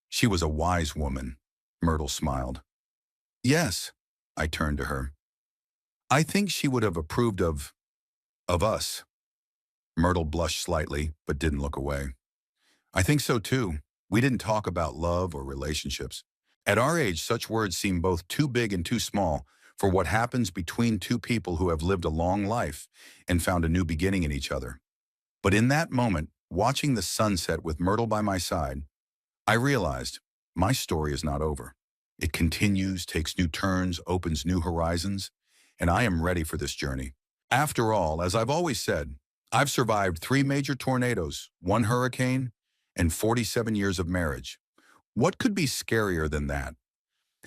Speaker 1: She was a wise woman, Myrtle smiled. Yes, I turned to her. I think she would have approved of us. Myrtle blushed slightly, but didn't look away. I think so too. We didn't talk about love or relationships. At our age, such words seem both too big and too small for what happens between 2 people who have lived a long life and found a new beginning in each other. But in that moment, watching the sunset with Myrtle by my side, I realized my story is not over. It continues, takes new turns, opens new horizons, and I am ready for this journey. After all, as I've always said, I've survived 3 major tornadoes, 1 hurricane, and 47 years of marriage. What could be scarier than that?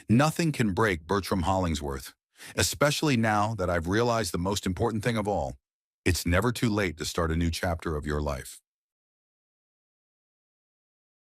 Speaker 1: Nothing can break Bertram Hollingsworth, especially now that I've realized the most important thing of all. It's never too late to start a new chapter of your life.